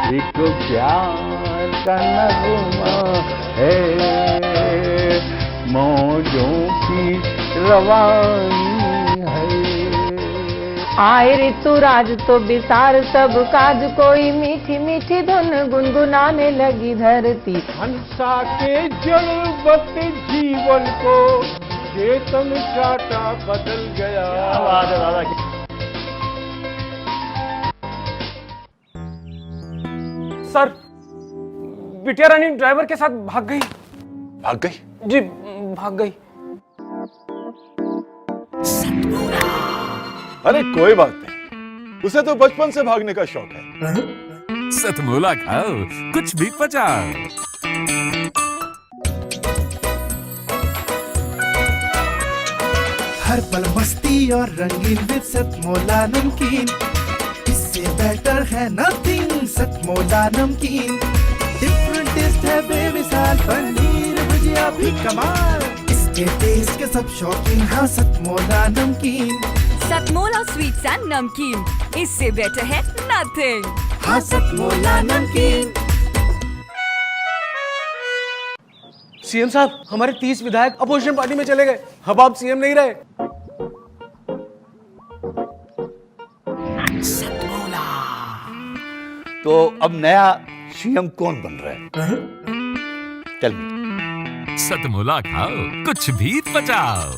एक प्यार का नगमा है, मौजों की रवानी है। आए ऋतुराज तो बिसार सब काज, कोई मीठी मीठी धुन गुनगुनाने लगी धरती। हंसा के जड़वत जीवन को चेतन चाटा बदल गया। सर, बिटिया रानी ड्राइवर के साथ भाग गई। भाग गई? जी, भाग गई। अरे कोई बात नहीं, उसे तो बचपन से भागने का शौक है। सतमोला खाओ, कुछ भी पचाओ। हर पल मस्ती और रंगीन विद सतमोला नमकीन, इससे बेटर है नथिंग। सतमोला नमकीन डिफरेंट टेस्ट है बेमिसाल, पनीर भुजिया भी कमाल, इसके टेस्ट के सब शौकीन। हाँ सतमोला नमकीन, सतमोला स्वीट्स एंड नमकीन, इससे बेटर है नथिंग। हाँ सतमोला नमकीन। सीएम साहब, हमारे 30 विधायक अपोजिशन पार्टी में चले गए। अब आप सीएम नहीं रहे। तो अब नया सीएम कौन बन रहा है? Tell me. सतमोला खाओ, कुछ भी पचाओ।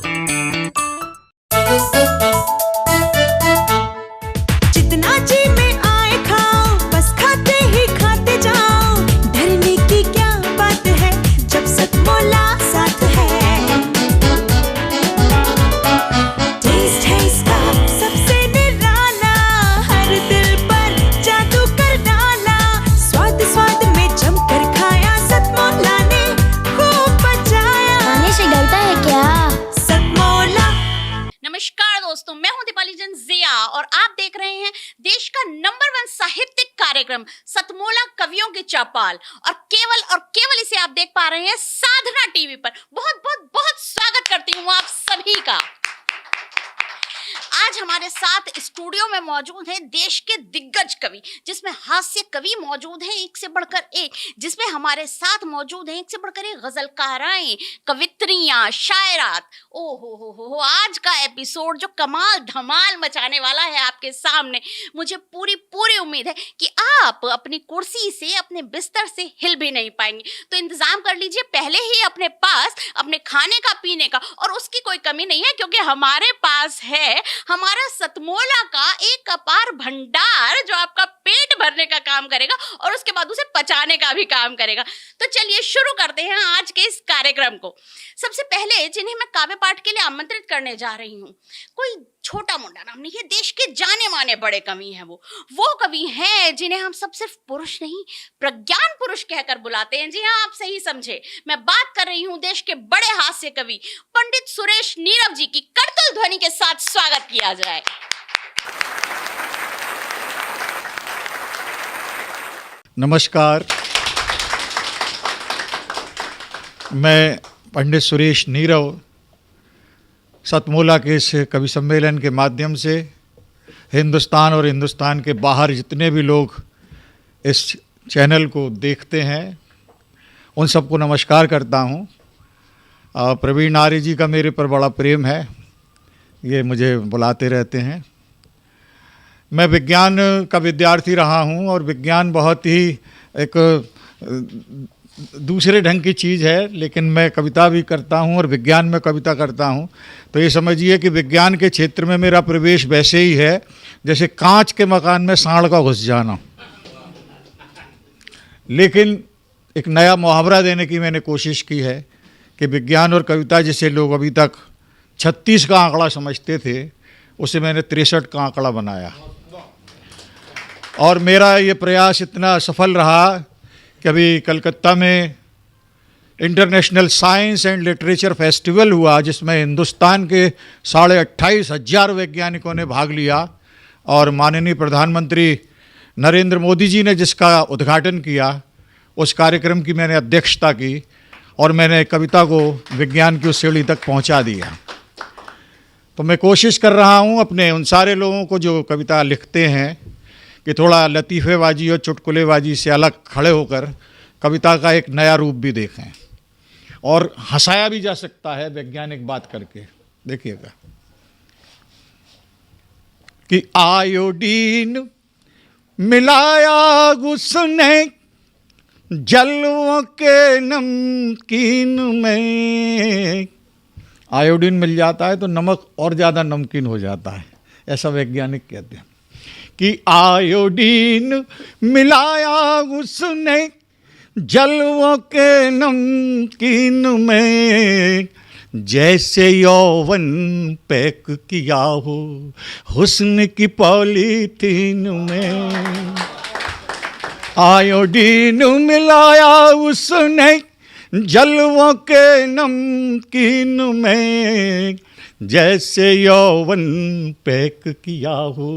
जितना जी में आए खाओ, बस खाते ही खाते जाओ। डरने की क्या बात है जब सतमोला साथ है। टेस्ट है इसका सबसे निराला, हर दिल पर जादू कर डाला। स्वाद स्वाद में जमकर खाया, सतमोला ने खूब बचाया। खाने से गलता है क्या? सतमोला। नमस्कार दोस्तों, मैं हूं दीपाली जन जिया और आप देख रहे हैं देश का नंबर 1 साहित्यिक कार्यक्रम सतमोला कवियों की चौपाल। और केवल इसे आप देख पा रहे हैं साधना टीवी पर। बहुत बहुत बहुत स्वागत करती हूं आप सभी का। आज हमारे साथ स्टूडियो में मौजूद हैं देश के दिग्गज कवि, जिसमें हास्य कवि मौजूद हैं एक से बढ़कर एक, जिसमें हमारे साथ मौजूद हैं एक से बढ़कर एक गजलकाराएं, कवित्रियां, शायरात। ओ हो, आज का एपिसोड जो कमाल धमाल मचाने वाला है आपके सामने। मुझे पूरी उम्मीद है कि आप अपनी कुर्सी से, अपने बिस्तर से हिल भी नहीं पाएंगे। तो इंतजाम कर लीजिए पहले ही अपने पास अपने खाने का, पीने का, और उसकी कोई कमी नहीं है क्योंकि हमारे पास है हमारा सतमोला का एक अपार भंडार, जो आपका पेट भरने का काम करेगा और उसके बाद उसे पचाने का भी काम करेगा। तो चलिए शुरू करते हैं आज के इस कार्यक्रम को। सबसे पहले जिन्हें मैं काव्य पाठ के लिए आमंत्रित करने जा रही हूँ, कोई छोटा मोटा नाम नहीं है, देश के जाने माने बड़े कवि हैं। वो कवि हैं जिन्हें हम सब सिर्फ पुरुष नहीं, प्रज्ञान पुरुष कहकर बुलाते हैं। जी हाँ, आप सही समझे, मैं बात कर रही हूँ देश के बड़े हास्य कवि पंडित सुरेश नीरव जी की। करतल ध्वनि के साथ स्वागत किया जाए। नमस्कार, मैं पंडित सुरेश नीरव सतमोला के इस कवि सम्मेलन के माध्यम से हिंदुस्तान और हिंदुस्तान के बाहर जितने भी लोग इस चैनल को देखते हैं उन सबको नमस्कार करता हूँ। प्रवीण आर्य जी का मेरे पर बड़ा प्रेम है, ये मुझे बुलाते रहते हैं। मैं विज्ञान का विद्यार्थी रहा हूँ और विज्ञान बहुत ही एक दूसरे ढंग की चीज़ है, लेकिन मैं कविता भी करता हूँ और विज्ञान में कविता करता हूँ। तो ये समझिए कि विज्ञान के क्षेत्र में मेरा प्रवेश वैसे ही है जैसे कांच के मकान में सांड का घुस जाना। लेकिन एक नया मुहावरा देने की मैंने कोशिश की है कि विज्ञान और कविता जिसे लोग अभी तक 36 का आंकड़ा समझते थे, उसे मैंने 63 का आंकड़ा बनाया। और मेरा ये प्रयास इतना सफल रहा कि अभी कलकत्ता में international science and literature festival हुआ, जिसमें हिंदुस्तान के 28,500 वैज्ञानिकों ने भाग लिया और माननीय प्रधानमंत्री नरेंद्र मोदी जी ने जिसका उद्घाटन किया, उस कार्यक्रम की मैंने अध्यक्षता की और मैंने कविता को विज्ञान की उस सीढ़ी तक पहुंचा दिया। तो मैं कोशिश कर रहा हूं अपने उन सारे लोगों को जो कविता लिखते हैं कि थोड़ा लतीफ़ेबाजी और चुटकुलेबाजी से अलग खड़े होकर कविता का एक नया रूप भी देखें और हंसाया भी जा सकता है वैज्ञानिक बात करके। देखिएगा कि आयोडीन मिलाया उसने जलों के नमकीन में। आयोडीन मिल जाता है तो नमक और ज़्यादा नमकीन हो जाता है, ऐसा वैज्ञानिक कहते हैं कि आयोडीन मिलाया उसने जलों के नमकीन में, जैसे यौवन पैक किया हो हुस्न की पॉलीथीन में। आयोडीन मिलाया उसने जलवों के नमकीन में, जैसे यौवन पैक किया हो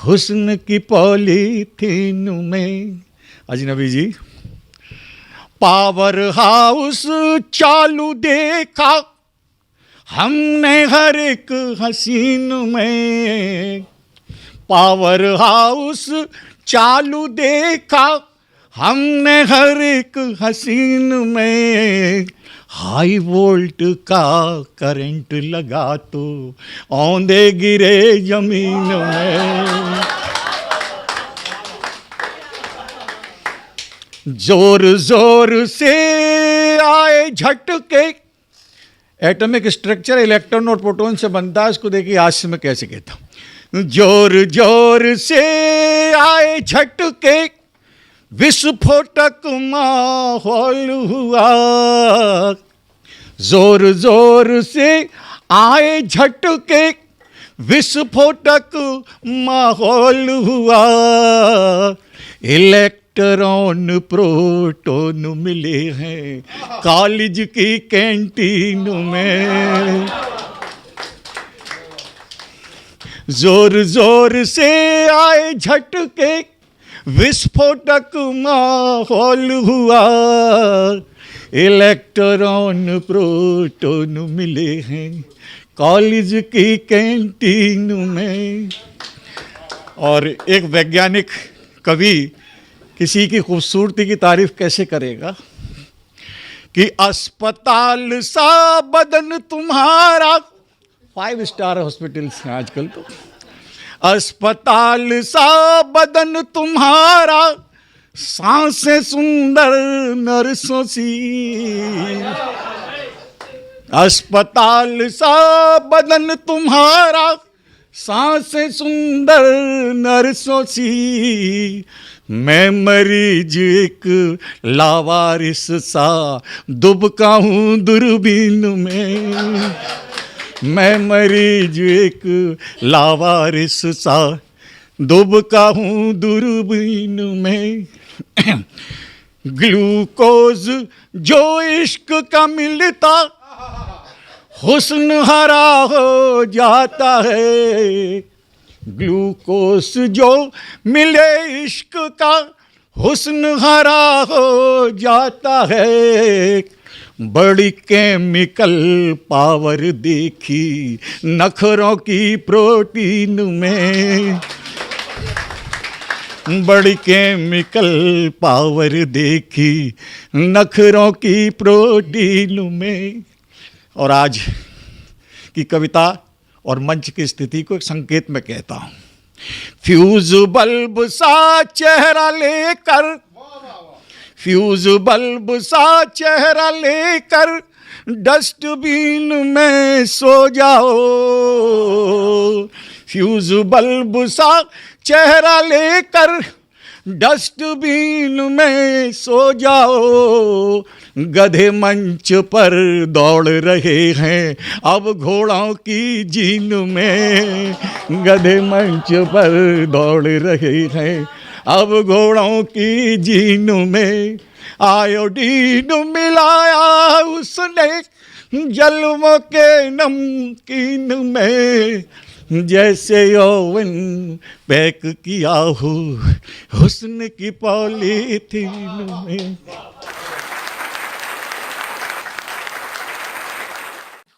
हुस्न की पॉलीथीन में। अजनबी जी, पावर हाउस चालू देखा हमने हर एक हसीन में। पावर हाउस चालू देखा हमने हर एक हसीन में, हाई वोल्ट का करंट लगा तो औंधे गिरे जमीन में। जोर जोर से आए झटके, एटॉमिक स्ट्रक्चर इलेक्ट्रॉन और प्रोटॉन से बनता है, इसको देखिए आज से मैं कैसे कहता हूं। जोर जोर से आए झटके, विस्फोटक माहौल हुआ। जोर जोर से आए झटके, विस्फोटक माहौल हुआ। इलेक्ट्रॉन प्रोटॉन मिले हैं कॉलेज की कैंटीन में। जोर जोर से आए झटके, विस्फोटक माहौल हुआ। इलेक्ट्रॉन प्रोटॉन मिले हैं कॉलेज की कैंटीन में। और एक वैज्ञानिक कवि किसी की खूबसूरती की तारीफ कैसे करेगा कि अस्पताल सा बदन तुम्हारा, 5 स्टार हॉस्पिटल्स हैं आजकल तो। अस्पताल सा बदन तुम्हारा, सांसें सुंदर नर्सों सी। अस्पताल सा बदन तुम्हारा, सांसें सुंदर नर्सों सी। मैं मरीज एक लावारिस सा, दुबका हूँ दूरबीन में। मैं मरीज एक लावारिस सा, दुबका हूँ दूरबीन में। ग्लूकोज जो इश्क का मिलता, हुस्न हरा हो जाता है। ग्लूकोज जो मिले इश्क का, हुस्न हरा हो जाता है। बड़ी केमिकल पावर देखी नखरों की प्रोटीन में। बड़ी केमिकल पावर देखी नखरों की प्रोटीन में। और आज की कविता और मंच की स्थिति को एक संकेत में कहता हूं। फ्यूज बल्ब सा चेहरा लेकर, फ्यूज बल्ब सा चेहरा लेकर, डस्टबिन में सो जाओ। फ्यूज बल्ब सा चेहरा लेकर, डस्टबिन में सो जाओ। गधे मंच पर दौड़ रहे हैं अब घोड़ों की जीन में। गधे मंच पर दौड़ रहे हैं अब घोड़ों की जीन में। आयोडीन मिलाया उसने जलवों के नमकीन में, जैसे यौवन पैक किया हो हुस्न की पॉलीथीन में।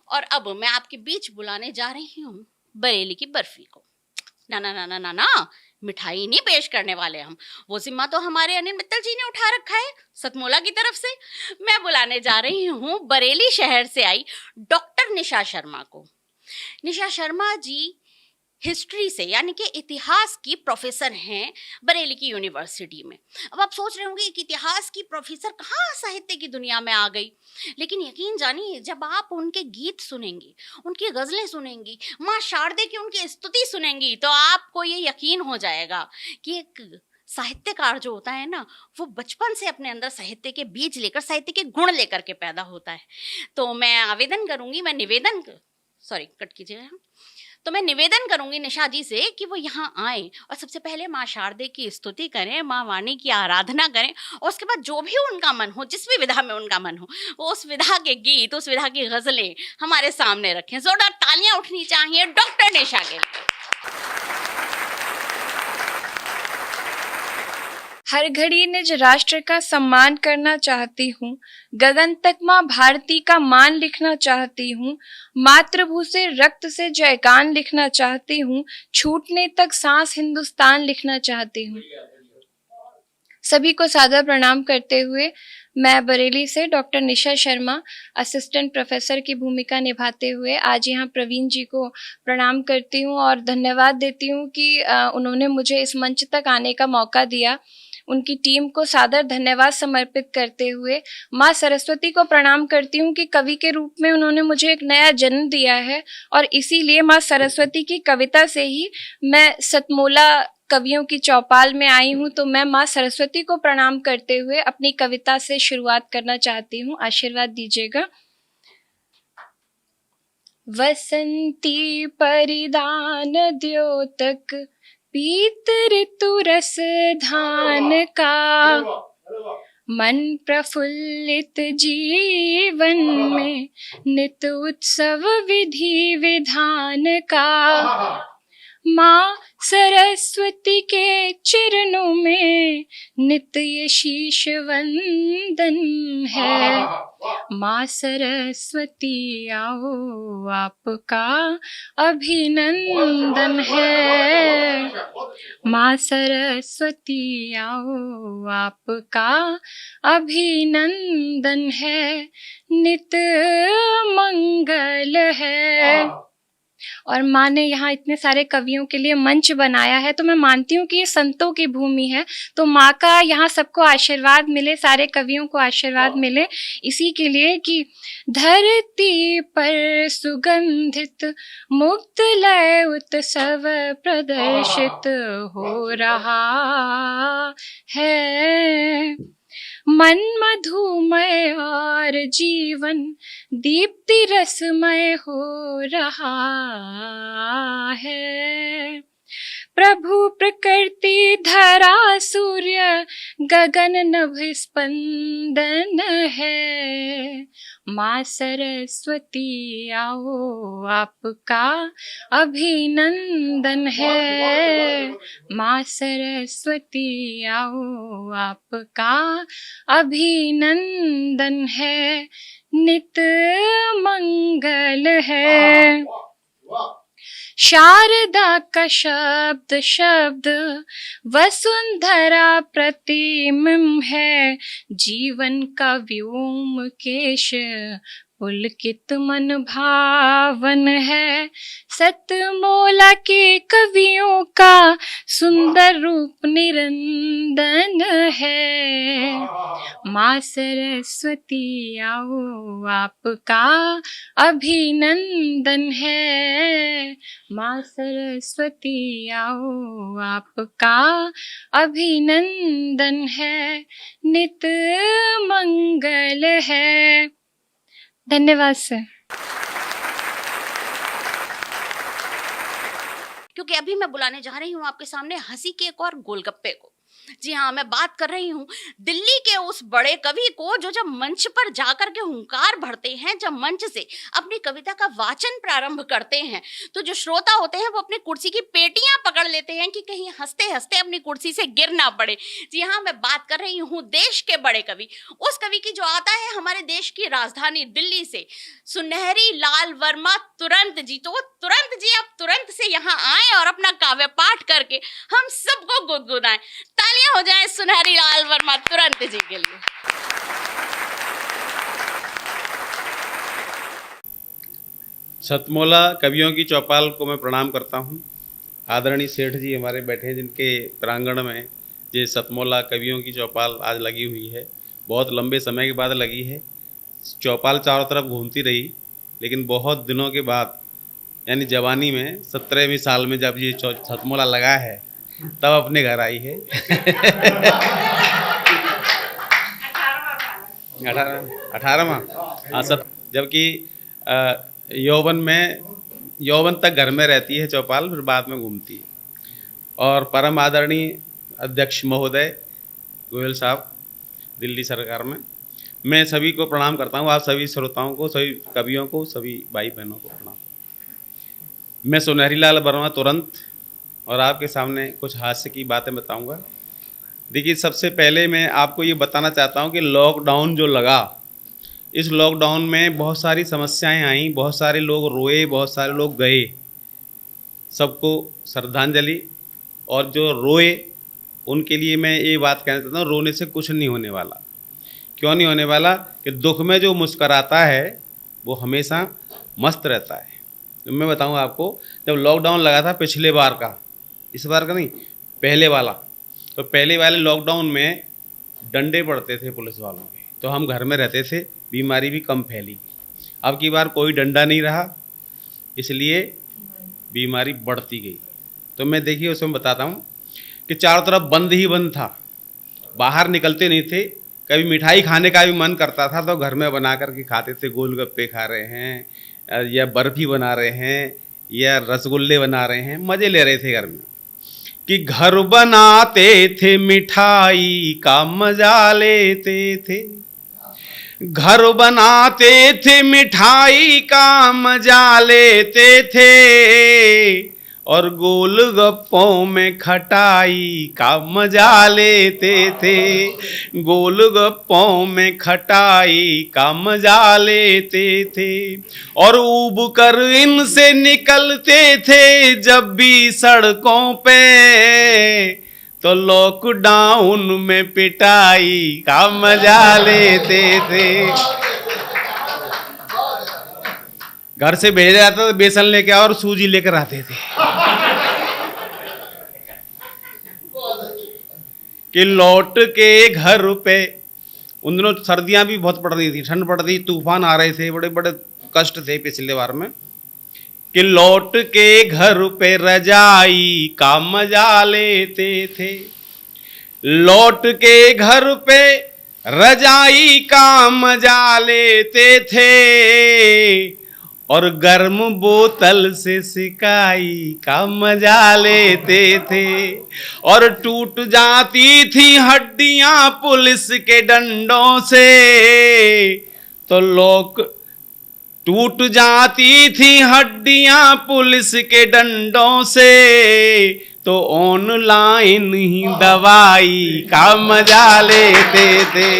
और अब मैं आपके बीच बुलाने जा रही हूँ बरेली की बर्फी को। ना ना ना ना ना ना, मिठाई नहीं पेश करने वाले हम। वो जिम्मा तो हमारे अनिल मित्तल जी ने उठा रखा है सतमोला की तरफ से। मैं बुलाने जा रही हूँ बरेली शहर से आई डॉक्टर निशा शर्मा को। निशा शर्मा जी हिस्ट्री से यानी कि इतिहास की प्रोफेसर हैं बरेली की यूनिवर्सिटी में। अब आप सोच रहे होंगे कि इतिहास की प्रोफेसर कहाँ साहित्य की दुनिया में आ गई, लेकिन यकीन जानिए जब आप उनके गीत सुनेंगी, उनकी गज़लें सुनेंगी, माँ शारदे की उनकी स्तुति सुनेंगी, तो आपको ये यकीन हो जाएगा कि एक साहित्यकार जो होता है ना, वो बचपन से अपने अंदर साहित्य के बीज लेकर, साहित्य के गुण लेकर के पैदा होता है। तो मैं आवेदन करूँगी, तो मैं निवेदन करूंगी निशा जी से कि वो यहाँ आए और सबसे पहले माँ शारदे की स्तुति करें, माँ वाणी की आराधना करें, और उसके बाद जो भी उनका मन हो, जिस भी विधा में उनका मन हो, वो उस विधा के गीत, उस विधा की गजलें हमारे सामने रखें। जोरदार तालियां उठनी चाहिए डॉक्टर निशा के लिए। हर घड़ी निज राष्ट्र का सम्मान करना चाहती हूँ, गगन तक माँ भारती का मान लिखना चाहती हूँ, मातृभू से रक्त से जयगान लिखना चाहती हूँ, छूटने तक सांस हिंदुस्तान लिखना चाहती हूँ। सभी को सादर प्रणाम करते हुए मैं बरेली से doctor Nisha Sharma assistant professor की भूमिका निभाते हुए आज यहाँ प्रवीण जी को प्रणाम करती हूँ और धन्यवाद देती हूँ कि उन्होंने मुझे इस मंच तक आने का मौका दिया। उनकी टीम को सादर धन्यवाद समर्पित करते हुए माँ सरस्वती को प्रणाम करती हूँ कि कवि के रूप में उन्होंने मुझे एक नया जन्म दिया है और इसीलिए माँ सरस्वती की कविता से ही मैं सतमोला कवियों की चौपाल में आई हूँ। तो मैं माँ सरस्वती को प्रणाम करते हुए अपनी कविता से शुरुआत करना चाहती हूँ, आशीर्वाद दीजिएगा। वसंती परिधान द्योतक पीत ऋतु रस धान का, मन प्रफुल्लित जीवन में नित उत्सव विधि विधान का। माँ सरस्वती के चरणों में नित्य ये शीश वंदन है। माँ सरस्वती आओ आपका अभिनंदन है। माँ सरस्वती आओ आपका अभिनंदन है, नित मंगल है। और माँ ने यहाँ इतने सारे कवियों के लिए मंच बनाया है, तो मैं मानती हूँ कि ये संतों की भूमि है, तो माँ का यहाँ सबको आशीर्वाद मिले, सारे कवियों को आशीर्वाद मिले, इसी के लिए कि धरती पर सुगंधित मुक्त लय उत्सव प्रदर्शित हो रहा है। मन मधुमय और जीवन दीप्ति रसमय हो रहा है। प्रभु प्रकृति धरा सूर्य गगन नभ स्पंदन है। माँ सरस्वती आओ आपका अभिनंदन है। माँ सरस्वती आओ आपका अभिनंदन है, नित मंगल है। शारदा का शब्द शब्द वसुंधरा प्रतिबिंब है। जीवन का व्योमकेश पुलकित मन भावन है। सतमोला के कवियों का सुंदर रूप निरंदन है। माँ सरस्वती आओ आपका अभिनंदन है। माँ सरस्वती आओ आपका अभिनंदन है, नित मंगल है। धन्यवाद सर। क्योंकि अभी मैं बुलाने जा रही हूँ आपके सामने हंसी के एक और गोलगप्पे को। जी हाँ, मैं बात कर रही हूँ दिल्ली के उस बड़े कवि को जो जब मंच पर जाकर के हुंकार भरते हैं, जब मंच से अपनी कविता का वाचन प्रारंभ करते हैं, तो जो श्रोता होते हैं वो अपनी कुर्सी की पेटियां पकड़ लेते हैं कि कहीं हंसते हंसते अपनी कुर्सी से गिर ना पड़े। जी हाँ, मैं बात कर रही हूँ देश के बड़े कवि, उस कवि की जो आता है हमारे देश की राजधानी दिल्ली से, सुनहरी लाल वर्मा तुरंत जी। तो वो तुरंत जी अब तुरंत से यहाँ आए और अपना काव्य पाठ करके हम सबको गुदगुदाएं। तालियां हो जाएं सुनहरी लाल वर्मा तुरंत जी के लिए। सतमोला कवियों की चौपाल को मैं प्रणाम करता हूँ। आदरणीय सेठ जी हमारे बैठे हैं, जिनके प्रांगण में ये सतमोला कवियों की चौपाल आज लगी हुई है। बहुत लंबे समय के बाद लगी है। चौपाल चारों तरफ घूमती रही, लेकिन बहुत दिनों के बाद यानी जवानी में 17वें साल में जब ये सतमोला लगा है तब अपने घर आई है। 18वां हाँ सब, जबकि यौवन तक घर में रहती है चौपाल, फिर बाद में घूमती है। और परम आदरणीय अध्यक्ष महोदय गोयल साहब दिल्ली सरकार में, मैं सभी को प्रणाम करता हूँ। आप सभी श्रोताओं को, सभी कवियों को, सभी भाई बहनों को प्रणाम। मैं सुनहरी लाल वर्मा तुरंत और आपके सामने कुछ हास्य की बातें बताऊंगा। देखिए, सबसे पहले मैं आपको ये बताना चाहता हूँ कि लॉकडाउन जो लगा, इस लॉकडाउन में बहुत सारी समस्याएं आईं, बहुत सारे लोग रोए, बहुत सारे लोग गए। सबको श्रद्धांजलि। और जो रोए उनके लिए मैं ये बात कहना चाहता हूँ, रोने से कुछ नहीं होने वाला। क्यों नहीं होने वाला? कि दुख में जो मुस्कराता है वो हमेशा मस्त रहता है। तो मैं बताऊँ आपको, जब लॉकडाउन लगा था पिछले बार का, इस बार का नहीं, पहले वाला, तो पहले वाले लॉकडाउन में डंडे पड़ते थे पुलिस वालों के, तो हम घर में रहते थे, बीमारी भी कम फैली। अब की बार कोई डंडा नहीं रहा, इसलिए बीमारी बढ़ती गई। तो मैं देखिए उसमें बताता हूँ कि चारों तरफ बंद ही बंद था, बाहर निकलते नहीं थे। कभी मिठाई खाने का भी मन करता था तो घर में बना करके खाते थे। गोलगप्पे खा रहे हैं या बर्फी बना रहे हैं या रसगुल्ले बना रहे हैं, मज़े ले रहे थे घर में। कि घर बनाते थे मिठाई का मजा लेते थे, घर बनाते थे मिठाई का मजा लेते थे, और गोलगप्पों में खटाई का मजा लेते थे, गोलगप्पों में खटाई का मजा लेते थे। और ऊब कर इनसे निकलते थे जब भी सड़कों पे, तो लॉकडाउन में पिटाई का मजा लेते थे। घर से भेजा जाता था, बेसन लेके आओ और सूजी लेकर आते थे कि लौट के घर पे। उन दिनों सर्दियां भी बहुत पड़ रही थी, ठंड पड़ रही, तूफान आ रहे थे, बड़े बड़े कष्ट थे पिछले बार में। कि लौट के घर पे रजाई का मजा लेते थे, लौट के घर पे रजाई का मजा लेते थे, और गर्म बोतल से सिकाई का मजा लेते थे। और टूट जाती थी हड्डियां पुलिस के डंडों से, तो लोग टूट जाती थी हड्डियां पुलिस के डंडों से, तो ऑनलाइन ही दवाई का मजा लेते थे।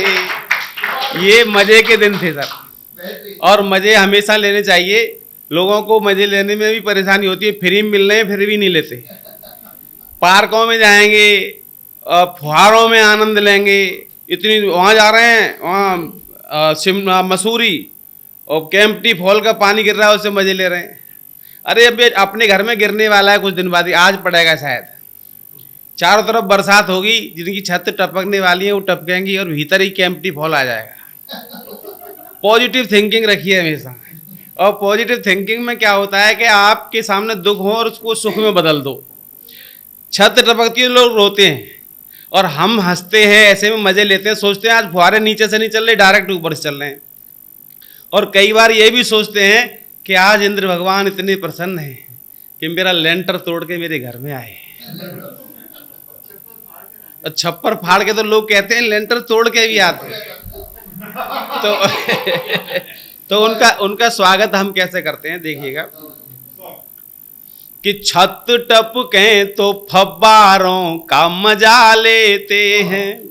ये मजे के दिन थे सर, और मजे हमेशा लेने चाहिए। लोगों को मजे लेने में भी परेशानी होती है, फ्री मिल रहे हैं फिर भी नहीं लेते। पार्कों में जाएंगे, फुहारों में आनंद लेंगे, इतनी वहाँ जा रहे हैं, वहाँ शिमला मसूरी और केम्प्टी फॉल का पानी गिर रहा है, उससे मजे ले रहे हैं। अरे अभी अपने घर में गिरने वाला है कुछ दिन बाद ही, आज पड़ेगा शायद। चारों तरफ बरसात होगी, जिनकी छत टपकने वाली है वो टपकेंगी और भीतर ही केम्प्टी फॉल आ जाएगा। पॉजिटिव थिंकिंग रखिए हमेशा। और पॉजिटिव थिंकिंग में क्या होता है कि आपके सामने दुख हो और उसको सुख में बदल दो। छत टपकती है, लोग रोते हैं और हम हंसते हैं, ऐसे में मजे लेते हैं, सोचते हैं आज फुहारे नीचे से नहीं चल रहे, डायरेक्ट ऊपर से चल रहे हैं। और कई बार ये भी सोचते हैं कि आज इंद्र भगवान इतने प्रसन्न हैं कि मेरा लेंटर तोड़ के मेरे घर में आए। और छप्पर फाड़ के तो लोग कहते हैं लेंटर तोड़ के भी आते हैं। तो उनका स्वागत हम कैसे करते हैं, देखिएगा कि छत टपके तो फव्वारों का मजा लेते हैं,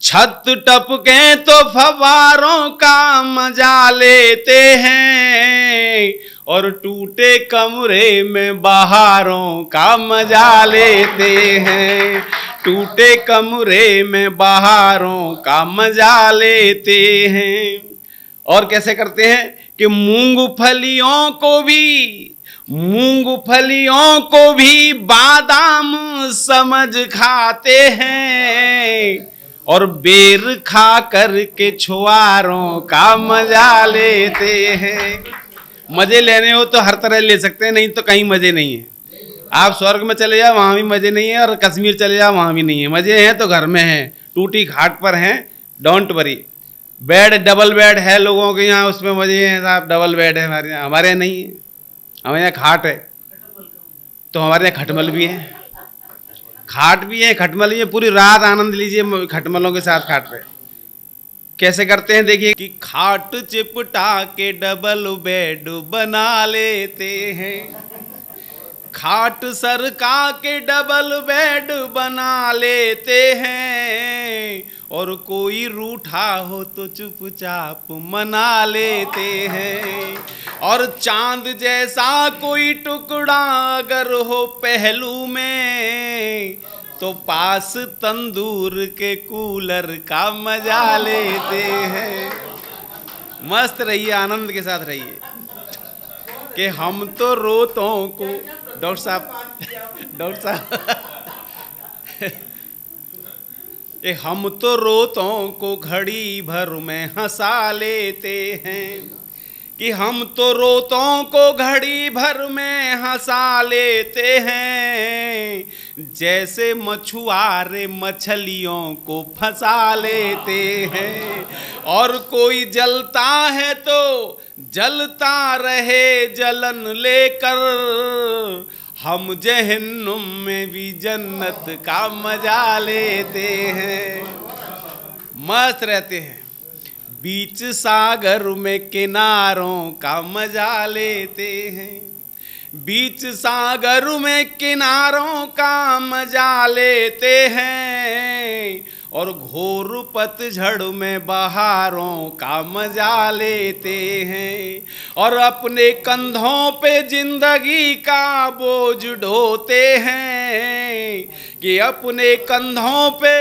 छत टपके तो फव्वारों का मजा लेते हैं, और टूटे कमरे में बहारों का मजा लेते हैं, टूटे कमरे में बहारों का मजा लेते हैं। और कैसे करते हैं कि मूंगफलियों को भी बादाम समझ खाते हैं, और बेर खा करके छुआरों का मजा लेते हैं। मजे लेने हो तो हर तरह ले सकते हैं, नहीं तो कहीं मजे नहीं है। आप स्वर्ग में चले जाओ वहां भी मजे नहीं है, और कश्मीर चले जाओ वहां भी नहीं है। मजे हैं तो घर में हैं, टूटी घाट पर हैं, don't worry. Bed double bed है लोगों के यहाँ, उसमें मजे हैं साहब, डबल बेड है हमारे यहाँ नहीं है। हमारे यहाँ खाट है, तो हमारे यहाँ खटमल भी है, खाट भी है, खटमल भी है। पूरी रात आनंद लीजिए खटमलों के साथ खाट पे। कैसे करते हैं देखिए कि खाट चिपटा के डबल बेड बना लेते हैं, खाट सरका के डबल बेड बना लेते हैं, और कोई रूठा हो तो चुपचाप मना लेते हैं, और चांद जैसा कोई टुकड़ा अगर हो पहलू में तो पास तंदूर के कूलर का मजा लेते हैं। मस्त रहिए, आनंद के साथ रहिए कि हम तो रोतों को डॉक्टर साहब हम तो रोतों को घड़ी भर में हंसा लेते हैं, कि हम तो रोतों को घड़ी भर में हंसा लेते हैं, जैसे मछुआरे मछलियों को फंसा लेते हैं, और कोई जलता है तो जलता रहे जलन लेकर, हम जहन्नुम में भी जन्नत का मजा लेते हैं। मस्त रहते हैं, बीच सागर में किनारों का मजा लेते हैं, बीच सागर में किनारों का मजा लेते हैं, और घोर पतझड़ में बहारों का मजा लेते हैं, और अपने कंधों पे जिंदगी का बोझ ढोते हैं, कि अपने कंधों पे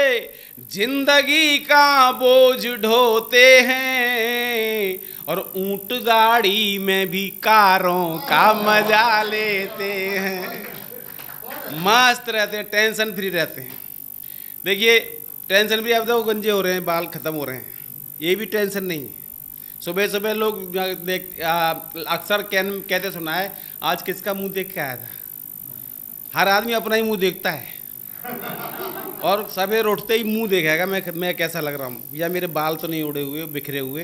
जिंदगी का बोझ ढोते हैं, और ऊंट गाड़ी में भी कारों का मजा लेते हैं। मस्त रहते हैं, टेंशन फ्री रहते हैं। देखिए टेंशन भी, अब तो गंजे हो रहे हैं, बाल खत्म हो रहे हैं, ये भी टेंशन नहीं है। सुबह सुबह लोग अक्सर कहते सुना है, आज किसका मुंह देख के आया था। हर आदमी अपना ही मुंह देखता है, और सवेर उठते ही मुंह देखेगा मैं कैसा लग रहा हूँ, या मेरे बाल तो नहीं उड़े हुए बिखरे हुए।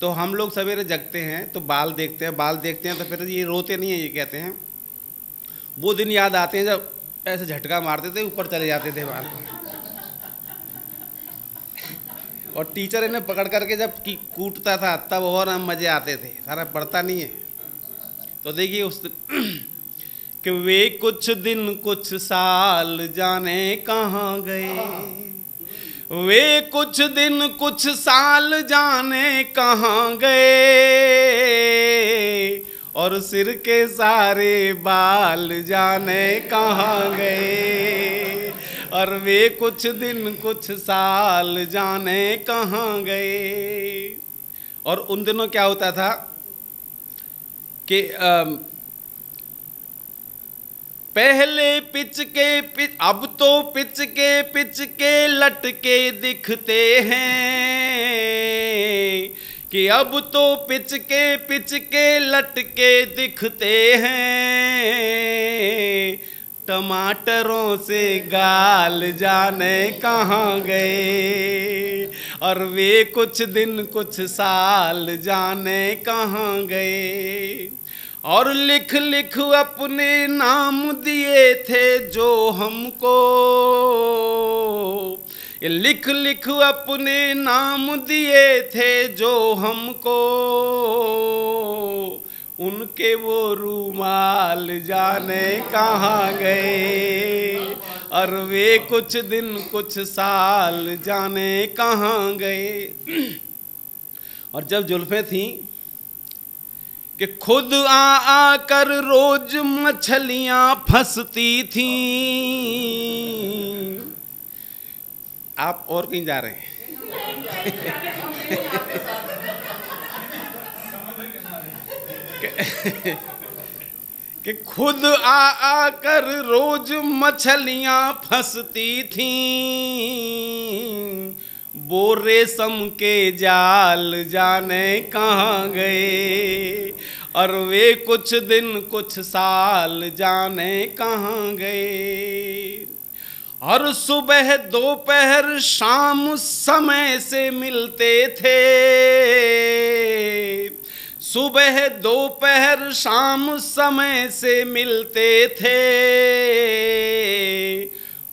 तो हम लोग सवेरे जगते हैं तो बाल देखते हैं तो फिर ये रोते नहीं है, ये कहते हैं वो दिन याद आते हैं जब ऐसे झटका मारते थे, ऊपर चले जाते थे बाल, और टीचर इन्हें पकड़ करके जब कूटता था तब और हम मजे आते थे, सारा पढ़ता नहीं है। तो देखिए उस कि वे कुछ दिन कुछ साल जाने कहाँ गए, वे कुछ दिन कुछ साल जाने कहाँ गए, और सिर के सारे बाल जाने कहाँ गए, और वे कुछ दिन कुछ साल जाने कहाँ गए। और उन दिनों क्या होता था कि पहले पिच अब तो पिच के लटके दिखते हैं, कि अब तो पिच के लटके दिखते हैं, टमाटरों से गाल जाने कहाँ गए, और वे कुछ दिन कुछ साल जाने कहाँ गए। और लिख लिख अपने नाम दिए थे जो हमको, ये लिख लिख अपने नाम दिए थे जो हमको, उनके वो रूमाल जाने कहाँ गए, और वे कुछ दिन कुछ साल जाने कहाँ गए। और जब जुल्फे थी कि खुद आ कर रोज मछलियां फंसती थी। आप और कहीं जा रहे हैं? कि खुद आ कर रोज मछलियां फंसती थी, वो रेशम के जाल जाने कहाँ गए, और वे कुछ दिन कुछ साल जाने कहाँ गए। और सुबह दोपहर शाम समय से मिलते थे, सुबह दोपहर शाम समय से मिलते थे,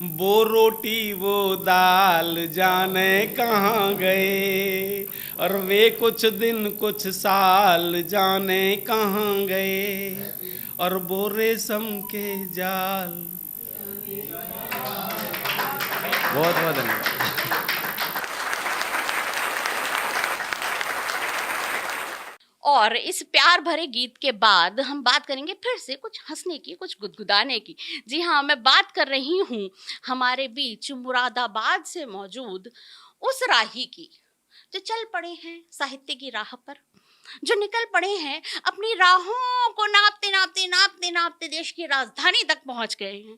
वो रोटी वो दाल जाने कहाँ गए, और वे कुछ दिन कुछ साल जाने कहाँ गए, और वो रेशम के जाल। बहुत बहुत धन्यवाद। और इस प्यार भरे गीत के बाद हम बात करेंगे फिर से कुछ हंसने की, कुछ गुदगुदाने की। जी हाँ, मैं बात कर रही हूँ हमारे बीच मुरादाबाद से मौजूद उस राही की जो चल पड़े हैं साहित्य की राह पर, जो निकल पड़े हैं अपनी राहों को नापते नापते नापते नापते देश की राजधानी तक पहुंच गए हैं,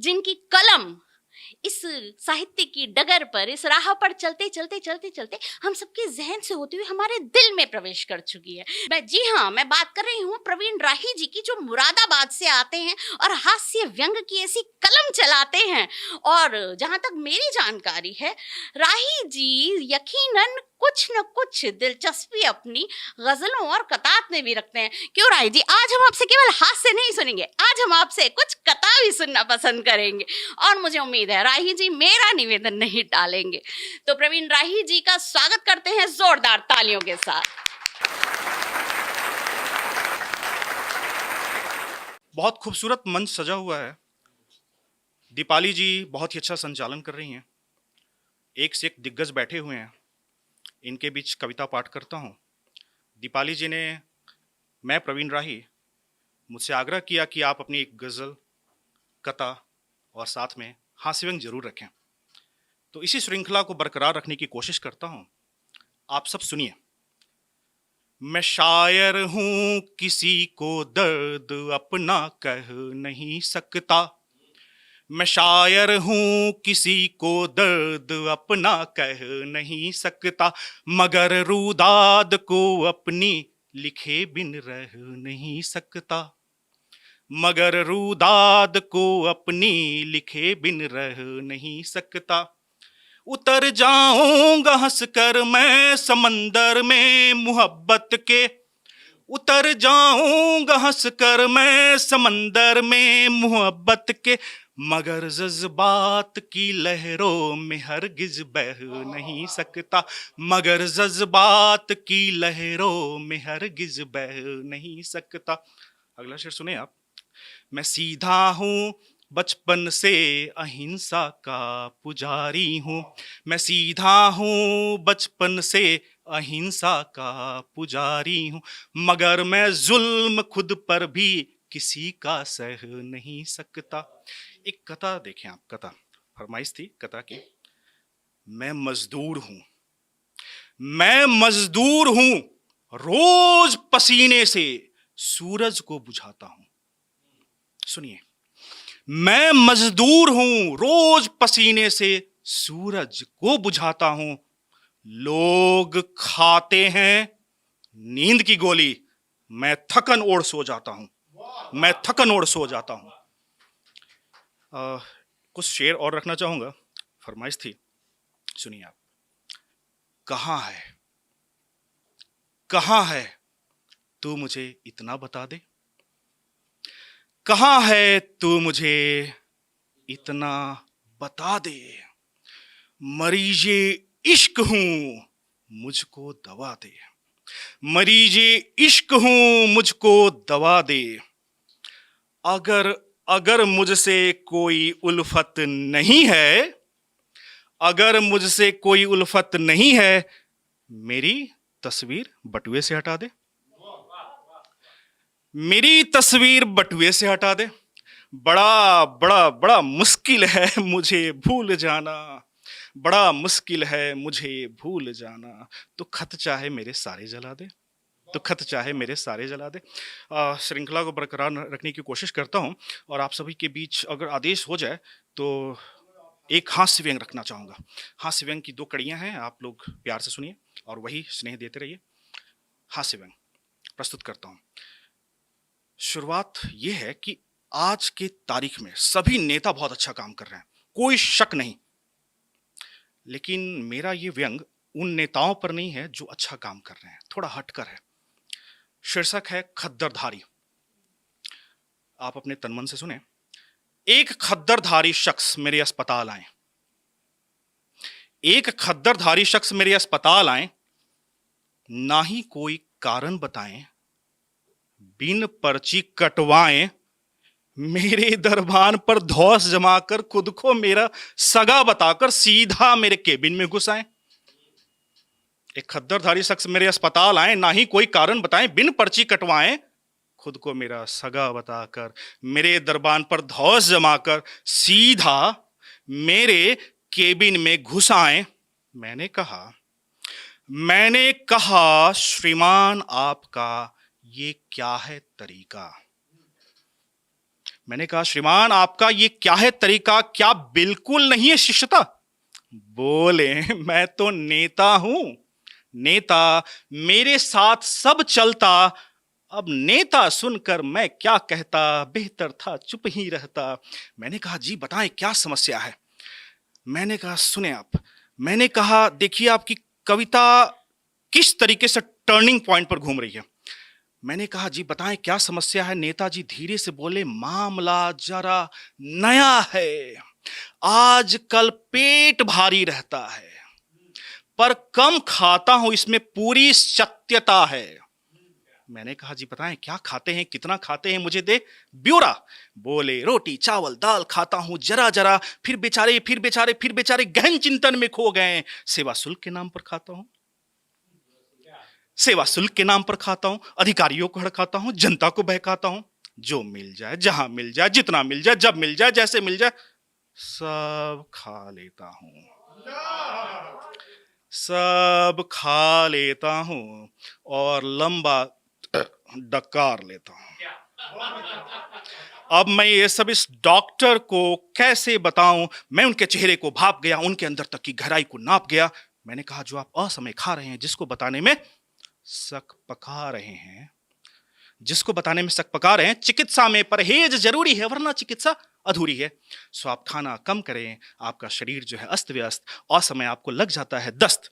जिनकी कलम इस साहित्य की डगर पर, इस राह पर चलते चलते चलते चलते हम सबके जहन से होते हुए हमारे दिल में प्रवेश कर चुकी है। मैं बात कर रही हूँ प्रवीण राही जी की, जो मुरादाबाद से आते हैं और हास्य व्यंग की ऐसी कलम चलाते हैं। और जहां तक मेरी जानकारी है, राही जी यकीनन कुछ न कुछ दिलचस्पी अपनी गजलों और कतात में भी रखते हैं। क्यों राही जी, आज हम आपसे केवल हास्य नहीं सुनेंगे, आज हम आपसे कुछ कथा भी सुनना पसंद करेंगे, और मुझे उम्मीद है राही जी मेरा निवेदन नहीं टालेंगे। तो प्रवीण राही जी का स्वागत करते हैं जोरदार तालियों के साथ। बहुत खूबसूरत मंच सजा हुआ है। दीपाली जी बहुत ही अच्छा संचालन कर रही हैं। एक से एक दिग्गज बैठे हुए हैं, इनके बीच कविता पाठ करता हूँ। दीपाली जी ने, मैं प्रवीण राही, मुझसे आग्रह किया कि आप अपनी एक गज़ल, कथा और साथ में हास्य व्यंग जरूर रखें। तो इसी श्रृंखला को बरकरार रखने की कोशिश करता हूँ। आप सब सुनिए। मैं शायर हूँ, किसी को दर्द अपना कह नहीं सकता। मैं शायर हूँ, किसी को दर्द अपना कह नहीं सकता, मगर रूदाद को अपनी लिखे बिन रह नहीं सकता, मगर रूदाद को अपनी लिखे बिन रह नहीं सकता। उतर जाऊंगा हंसकर मैं समंदर में मोहब्बत के, उतर जाऊंगा हंसकर मैं समंदर में मोहब्बत के, मगर जज्बात की लहरों में हरगिज बह नहीं सकता, मगर जज्बात की लहरों में हरगिज बह नहीं सकता। अगला शेर सुने आप। मैं सीधा हूँ, बचपन से अहिंसा का पुजारी हूँ, मैं सीधा हूँ, बचपन से अहिंसा का पुजारी हूँ, मगर मैं जुल्म खुद पर भी किसी का सह नहीं सकता। एक कथा देखें आप, कथा फरमाइश थी कथा की। मैं मजदूर हूं, मैं मजदूर हूं, रोज पसीने से सूरज को बुझाता हूं। सुनिए, मैं मजदूर हूं, रोज पसीने से सूरज को बुझाता हूं। लोग खाते हैं नींद की गोली, मैं थकन ओढ़ सो जाता हूं, मैं थकन ओढ़ सो जाता हूं। कुछ शेर और रखना चाहूंगा, फरमाइश थी, सुनिए आप। कहाँ है, कहाँ है तू मुझे इतना बता दे, कहाँ है तू मुझे इतना बता दे, मरीजे इश्क हूं मुझको दवा दे, मरीजे इश्क हूं मुझको दवा दे। अगर मुझसे कोई उल्फत नहीं है, अगर मुझसे कोई उल्फत नहीं है, मेरी तस्वीर बटुए से हटा दे, मेरी तस्वीर बटुए से हटा दे। बड़ा बड़ा बड़ा मुश्किल है मुझे भूल जाना, बड़ा मुश्किल है मुझे भूल जाना। तो खत चाहे मेरे सारे जला दे, तो खत चाहे मेरे सारे जला दे। श्रृंखला को बरकरार रखने की कोशिश करता हूं और आप सभी के बीच अगर आदेश हो जाए तो एक हास्य व्यंग रखना चाहूँगा। हास्य व्यंग की 2 कड़ियाँ हैं, आप लोग प्यार से सुनिए और वही स्नेह देते रहिए। हास्य व्यंग प्रस्तुत करता हूँ। शुरुआत ये है कि आज के तारीख में सभी नेता बहुत अच्छा काम कर रहे हैं, कोई शक नहीं, लेकिन मेरा ये व्यंग उन नेताओं पर नहीं है जो अच्छा काम कर रहे हैं, थोड़ा हटकर है। शीर्षक है खद्दरधारी। आप अपने तन मन से सुने। एक खद्दरधारी शख्स मेरे अस्पताल आए, एक खद्दरधारी शख्स मेरे अस्पताल आए, ना ही कोई कारण बताएं, बिन पर्ची कटवाएं, मेरे दरबान पर धौस जमाकर खुद को मेरा सगा बताकर सीधा मेरे केबिन में घुस आए। एक खद्दरधारी शख्स मेरे अस्पताल आए, ना ही कोई कारण बताएं, बिन पर्ची कटवाएं, खुद को मेरा सगा बताकर मेरे दरबान पर धौस जमाकर सीधा मेरे केबिन में घुस आए। मैंने कहा श्रीमान आपका ये क्या है तरीका, मैंने कहा श्रीमान आपका ये क्या है तरीका, क्या बिल्कुल नहीं है शिष्टता। बोले मैं तो नेता हूं, नेता मेरे साथ सब चलता, अब नेता सुनकर मैं क्या कहता, बेहतर था चुप ही रहता। मैंने कहा जी बताएं क्या समस्या है। मैंने कहा सुने आप, मैंने कहा देखिए आपकी कविता किस तरीके से टर्निंग पॉइंट पर घूम रही है। मैंने कहा जी बताएं क्या समस्या है। नेताजी धीरे से बोले मामला जरा नया है, आजकल पेट भारी रहता है पर कम खाता हूं, इसमें पूरी सत्यता है। मैंने कहा जी बताएं क्या खाते हैं, कितना खाते हैं, मुझे दे ब्यौरा। बोले रोटी चावल दाल खाता हूं जरा जरा, फिर बेचारे गहन चिंतन में खो गए। सेवा शुल्क के नाम पर खाता हूं, सेवा शुल्क के नाम पर खाता हूं, अधिकारियों को हड़काता हूं, जनता को बहकाता हूं, जो मिल जाए जहां मिल जाए जितना मिल जाए जब मिल जाए जैसे मिल जाए सब खा लेता हूं, सब खा लेता हूं और लंबा डकार लेता हूं। अब मैं ये सब इस डॉक्टर को कैसे बताऊं। मैं उनके चेहरे को भाप गया, उनके अंदर तक की गहराई को नाप गया। मैंने कहा जो आप असमय खा रहे हैं, जिसको बताने में शक पका रहे हैं, जिसको बताने में शक पका रहे हैं, चिकित्सा में परहेज जरूरी है वरना चिकित्सा अधूरी है। सो आप खाना कम करें, आपका शरीर जो है अस्त व्यस्त, असमय आपको लग जाता है दस्त,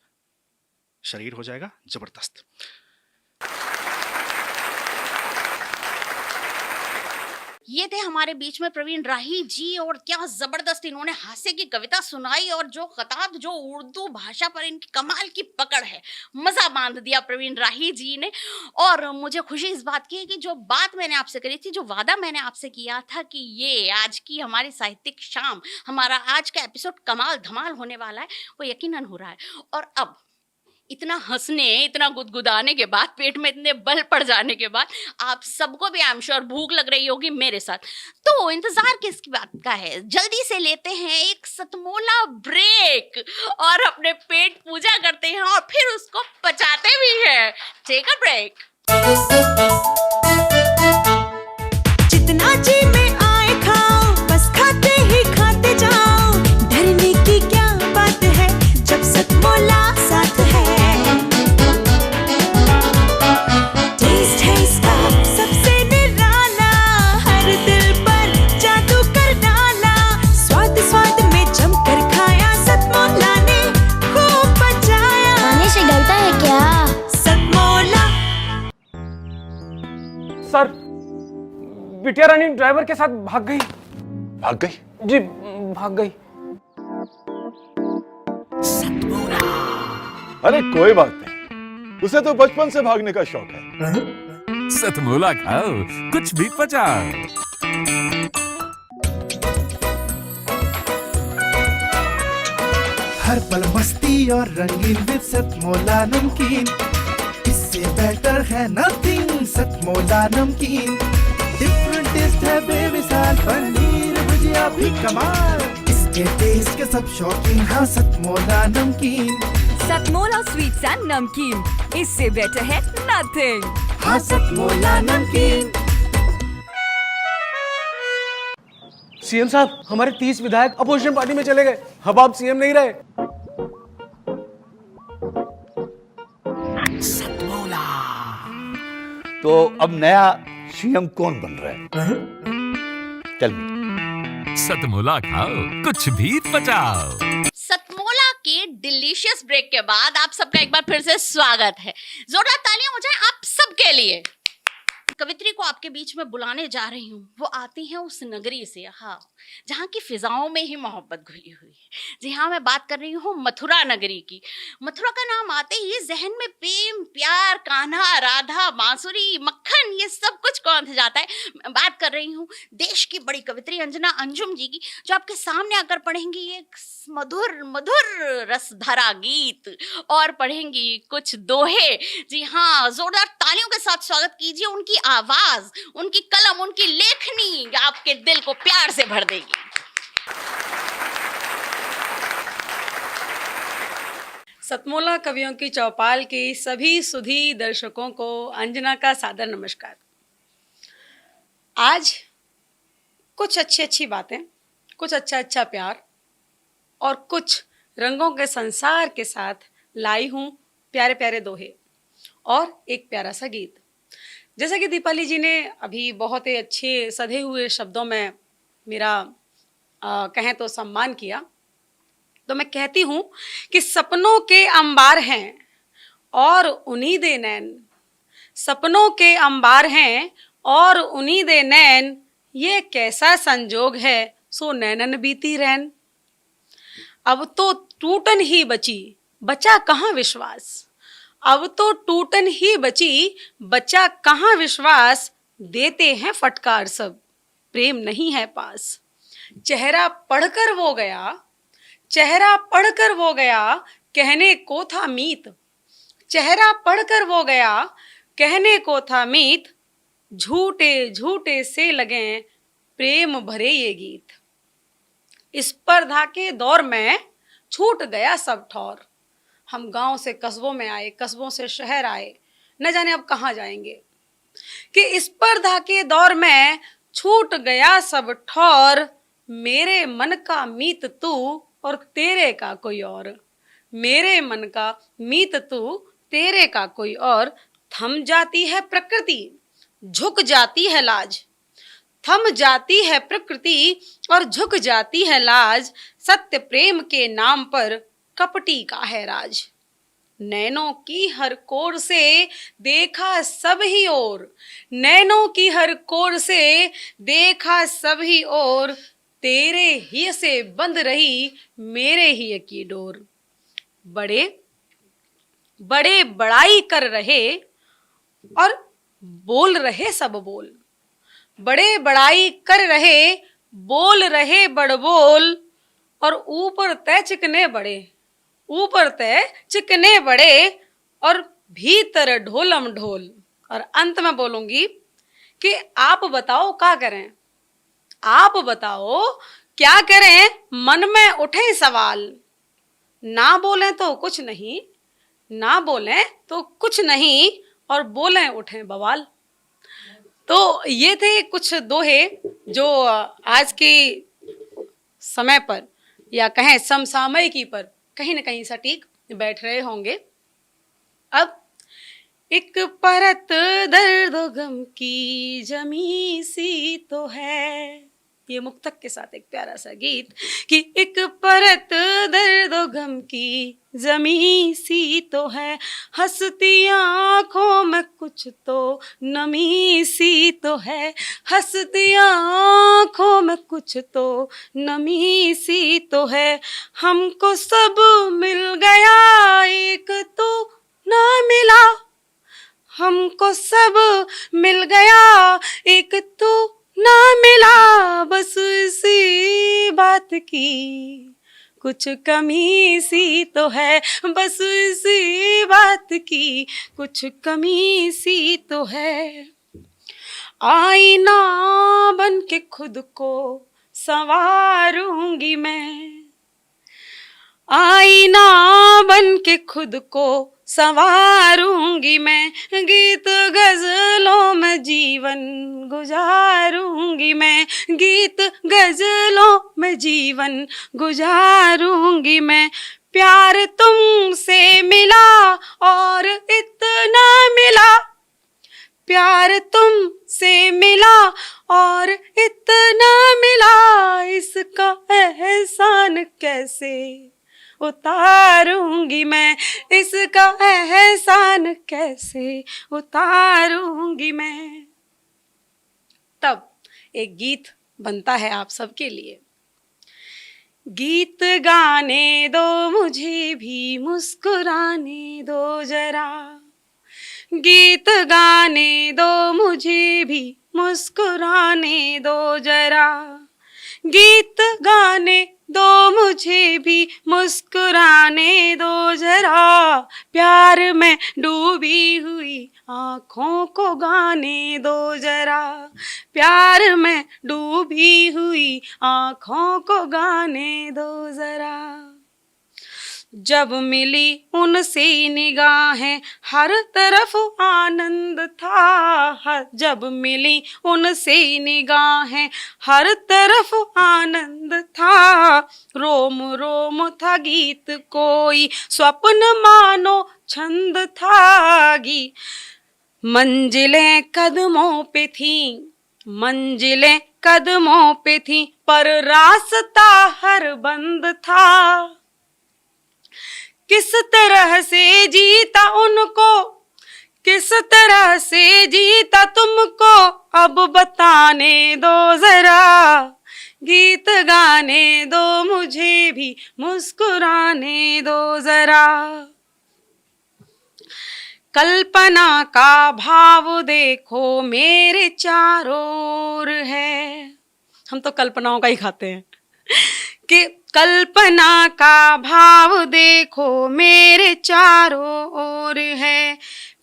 शरीर हो जाएगा जबरदस्त। ये थे हमारे बीच में प्रवीण राही जी, और क्या जबरदस्त इन्होंने हास्य की कविता सुनाई, और जो खताब जो उर्दू भाषा पर इनकी कमाल की पकड़ है, मजा बांध दिया प्रवीण राही जी ने। और मुझे खुशी इस बात की है कि जो बात मैंने आपसे करी थी, जो वादा मैंने आपसे किया था कि ये आज की हमारी साहित्यिक शाम, हमारा आज का एपिसोड कमाल धमाल होने वाला है, वो यकीनन हो रहा है। और अब इतना हंसने, इतना गुदगुदाने के बाद, पेट में इतने बल पड़ जाने के बाद, आप सबको भी आई एम श्योर भूख लग रही होगी मेरे साथ। तो इंतजार किसकी बात का है, जल्दी से लेते हैं एक सतमोला ब्रेक और अपने पेट पूजा करते हैं और फिर उसको पचाते भी हैं। Take a break. जितना जी में आए खाओ, बस खाते ही खाते जाओ, डरने की क्या बात है जब सतमोला साथ है। टेस्ट है इसका सबसे निराला, हर दिल पर जादू कर डाला, स्वाद स्वाद में जमकर खाया, सतमोला ने खूब पचाया। खाने से डरता है क्या? सतमोला। बिटिया रानी ड्राइवर के साथ भाग गई। भाग गई? जी भाग गई। अरे कोई बात नहीं, उसे तो बचपन से भागने का शौक है। सतमोला खाओ, कुछ भी पचाओ। हर पल मस्ती और रंगीन विद सतमोला नमकीन, इससे बेटर है नथिंग। सतमोला नमकीन, डिफरेंट टेस्ट है बेमिसाल, पनीर भुजिया भी कमाल, इसके टेस्ट के सब शौकीन। हाँ सतमोला नमकीन, सतमोला स्वीट्स एंड नमकीन, इससे बेटर है नथिंग। हाँ सतमोला नमकीन। सीएम साहब, हमारे 30 विधायक अपोजिशन पार्टी में चले गए। अब आप सीएम नहीं रहे। तो अब नया सीएम कौन बन रहा है? Tell me. सतमोला खाओ, कुछ भी पचाओ। सतमोला के डिलीशियस ब्रेक के बाद आप सबका एक बार फिर से स्वागत है। जोरदार तालियां हो जाए आप सबके लिए। कवित्री को आपके बीच में बुलाने जा रही हूँ। वो आती हैं उस नगरी से, हाँ, जहाँ की फिजाओं में ही मोहब्बत घुली हुई है। जी हाँ, मैं बात कर रही हूँ मथुरा नगरी की। मथुरा का नाम आते ही जहन में प्रेम, प्यार, कान्हा, राधा, बांसुरी, मक्खन, ये सब कुछ कौन से जाता है। मैं बात कर रही हूँ देश की बड़ी कवित्री अंजना अंजुम जी की, जो आपके सामने आकर पढ़ेंगी एक मधुर मधुर रसभरा गीत और पढ़ेंगी कुछ दोहे। जी हाँ, जोरदार तालियों के साथ स्वागत कीजिए। उनकी आवाज, उनकी कलम, उनकी लेखनी आपके दिल को प्यार से भर देगी। सतमोला कवियों की चौपाल के सभी सुधी दर्शकों को अंजना का सादर नमस्कार। आज कुछ अच्छी अच्छी बातें, कुछ अच्छा अच्छा प्यार और कुछ रंगों के संसार के साथ लाई हूँ प्यारे प्यारे दोहे और एक प्यारा सा गीत। जैसा कि दीपाली जी ने अभी बहुत ही अच्छे सधे हुए शब्दों में मेरा कहें तो सम्मान किया, तो मैं कहती हूँ कि सपनों के अंबार हैं और उन्हीं दे नैन, सपनों के अंबार हैं और उन्हीं दे नैन, ये कैसा संजोग है सो नैनन बीती रैन। अब तो टूटन ही बची, बचा कहाँ विश्वास। अब तो टूटन ही बची, बचा कहाँ विश्वास। देते हैं फटकार सब, प्रेम नहीं है पास। चेहरा पढ़कर वो गया, चेहरा पढ़कर वो गया, कहने को था मीत। चेहरा पढ़कर वो गया, कहने को था मीत। झूठे झूठे से लगे प्रेम भरे ये गीत। स्पर्धा के दौर में छूट गया सब ठौर। हम गांव से कस्बों में आए, कस्बों से शहर आए, न जाने अब कहाँ जाएंगे। कि स्पर्धा के दौर में छूट गया सब ठौर। मेरे मन का मीत तू और तेरे का कोई और। मेरे मन का मीत तू, तेरे का कोई और। थम जाती है प्रकृति, झुक जाती है लाज। थम जाती है प्रकृति और झुक जाती है लाज। सत्य प्रेम के नाम पर कपटी का है राज। नैनों की हर कोर से देखा सब ही ओर। नैनों की हर कोर से देखा सब ही ओर। तेरे ही से बंद रही मेरे ही की डोर। बड़े बड़े बड़ाई कर रहे और बोल रहे सब बोल। बड़े बड़ाई कर रहे, बोल रहे बड़ बोल। और ऊपर तय चिकने बड़े, ऊपर तय चिकने बड़े और भीतर ढोलम ढोल। और अंत में बोलूंगी कि आप बताओ क्या करें, आप बताओ क्या करें। मन में उठे सवाल, ना बोलें तो कुछ नहीं, ना बोलें तो कुछ नहीं, और बोलें उठे बवाल। तो ये थे कुछ दोहे जो आज के समय पर या कहें समसामयिकी पर कहीं न कहीं सटीक बैठ रहे होंगे। अब एक परत दर्द गम की जमी सी तो है, ये मुक्तक के साथ एक प्यारा सा गीत कि एक परत दर्द गम की जमी सी तो है, हंसती आँखों में कुछ तो नमी सी तो है, हंसती आँखों में कुछ तो नमी सी तो है। हमको सब मिल गया एक तो ना मिला, हमको सब मिल गया एक तो ना मिला, बस इसी बात की कुछ कमी सी तो है, बस इसी बात की कुछ कमी सी तो है। आईना बन के खुद को संवारूंगी मैं, आईना बन के खुद को संवारूंगी मैं, गीत गजलों में जीवन गुजारूंगी मैं, गीत गजलों में जीवन गुजारूंगी मैं। प्यार तुमसे मिला और इतना मिला, प्यार तुमसे मिला और इतना मिला, इसका एहसान कैसे उतारूंगी मैं, इसका एहसान कैसे उतारूंगी मैं। तब एक गीत बनता है आप सबके लिए। गीत गाने दो मुझे भी मुस्कुराने दो जरा, गीत गाने दो मुझे भी मुस्कुराने दो जरा, गीत गाने दो मुझे भी मुस्कुराने दो जरा, प्यार में डूबी हुई आँखों को गाने दो जरा, प्यार में डूबी हुई आँखों को गाने दो जरा। जब मिली उनसे निगाहें हर तरफ आनंद था, जब मिली उनसे निगाहें हर तरफ आनंद था, रोम रोम था गीत कोई स्वप्न मानो छंद था, मंजिलें कदमों पे थी, मंजिलें कदमों पे थी, पर रास्ता हर बंद था। किस तरह से जीता उनको, किस तरह से जीता तुमको, अब बताने दो जरा, गीत गाने दो मुझे भी मुस्कुराने दो जरा। कल्पना का भाव देखो मेरे चारों ओर है, हम तो कल्पनाओं का ही खाते हैं कि कल्पना का भाव देखो मेरे चारों ओर है,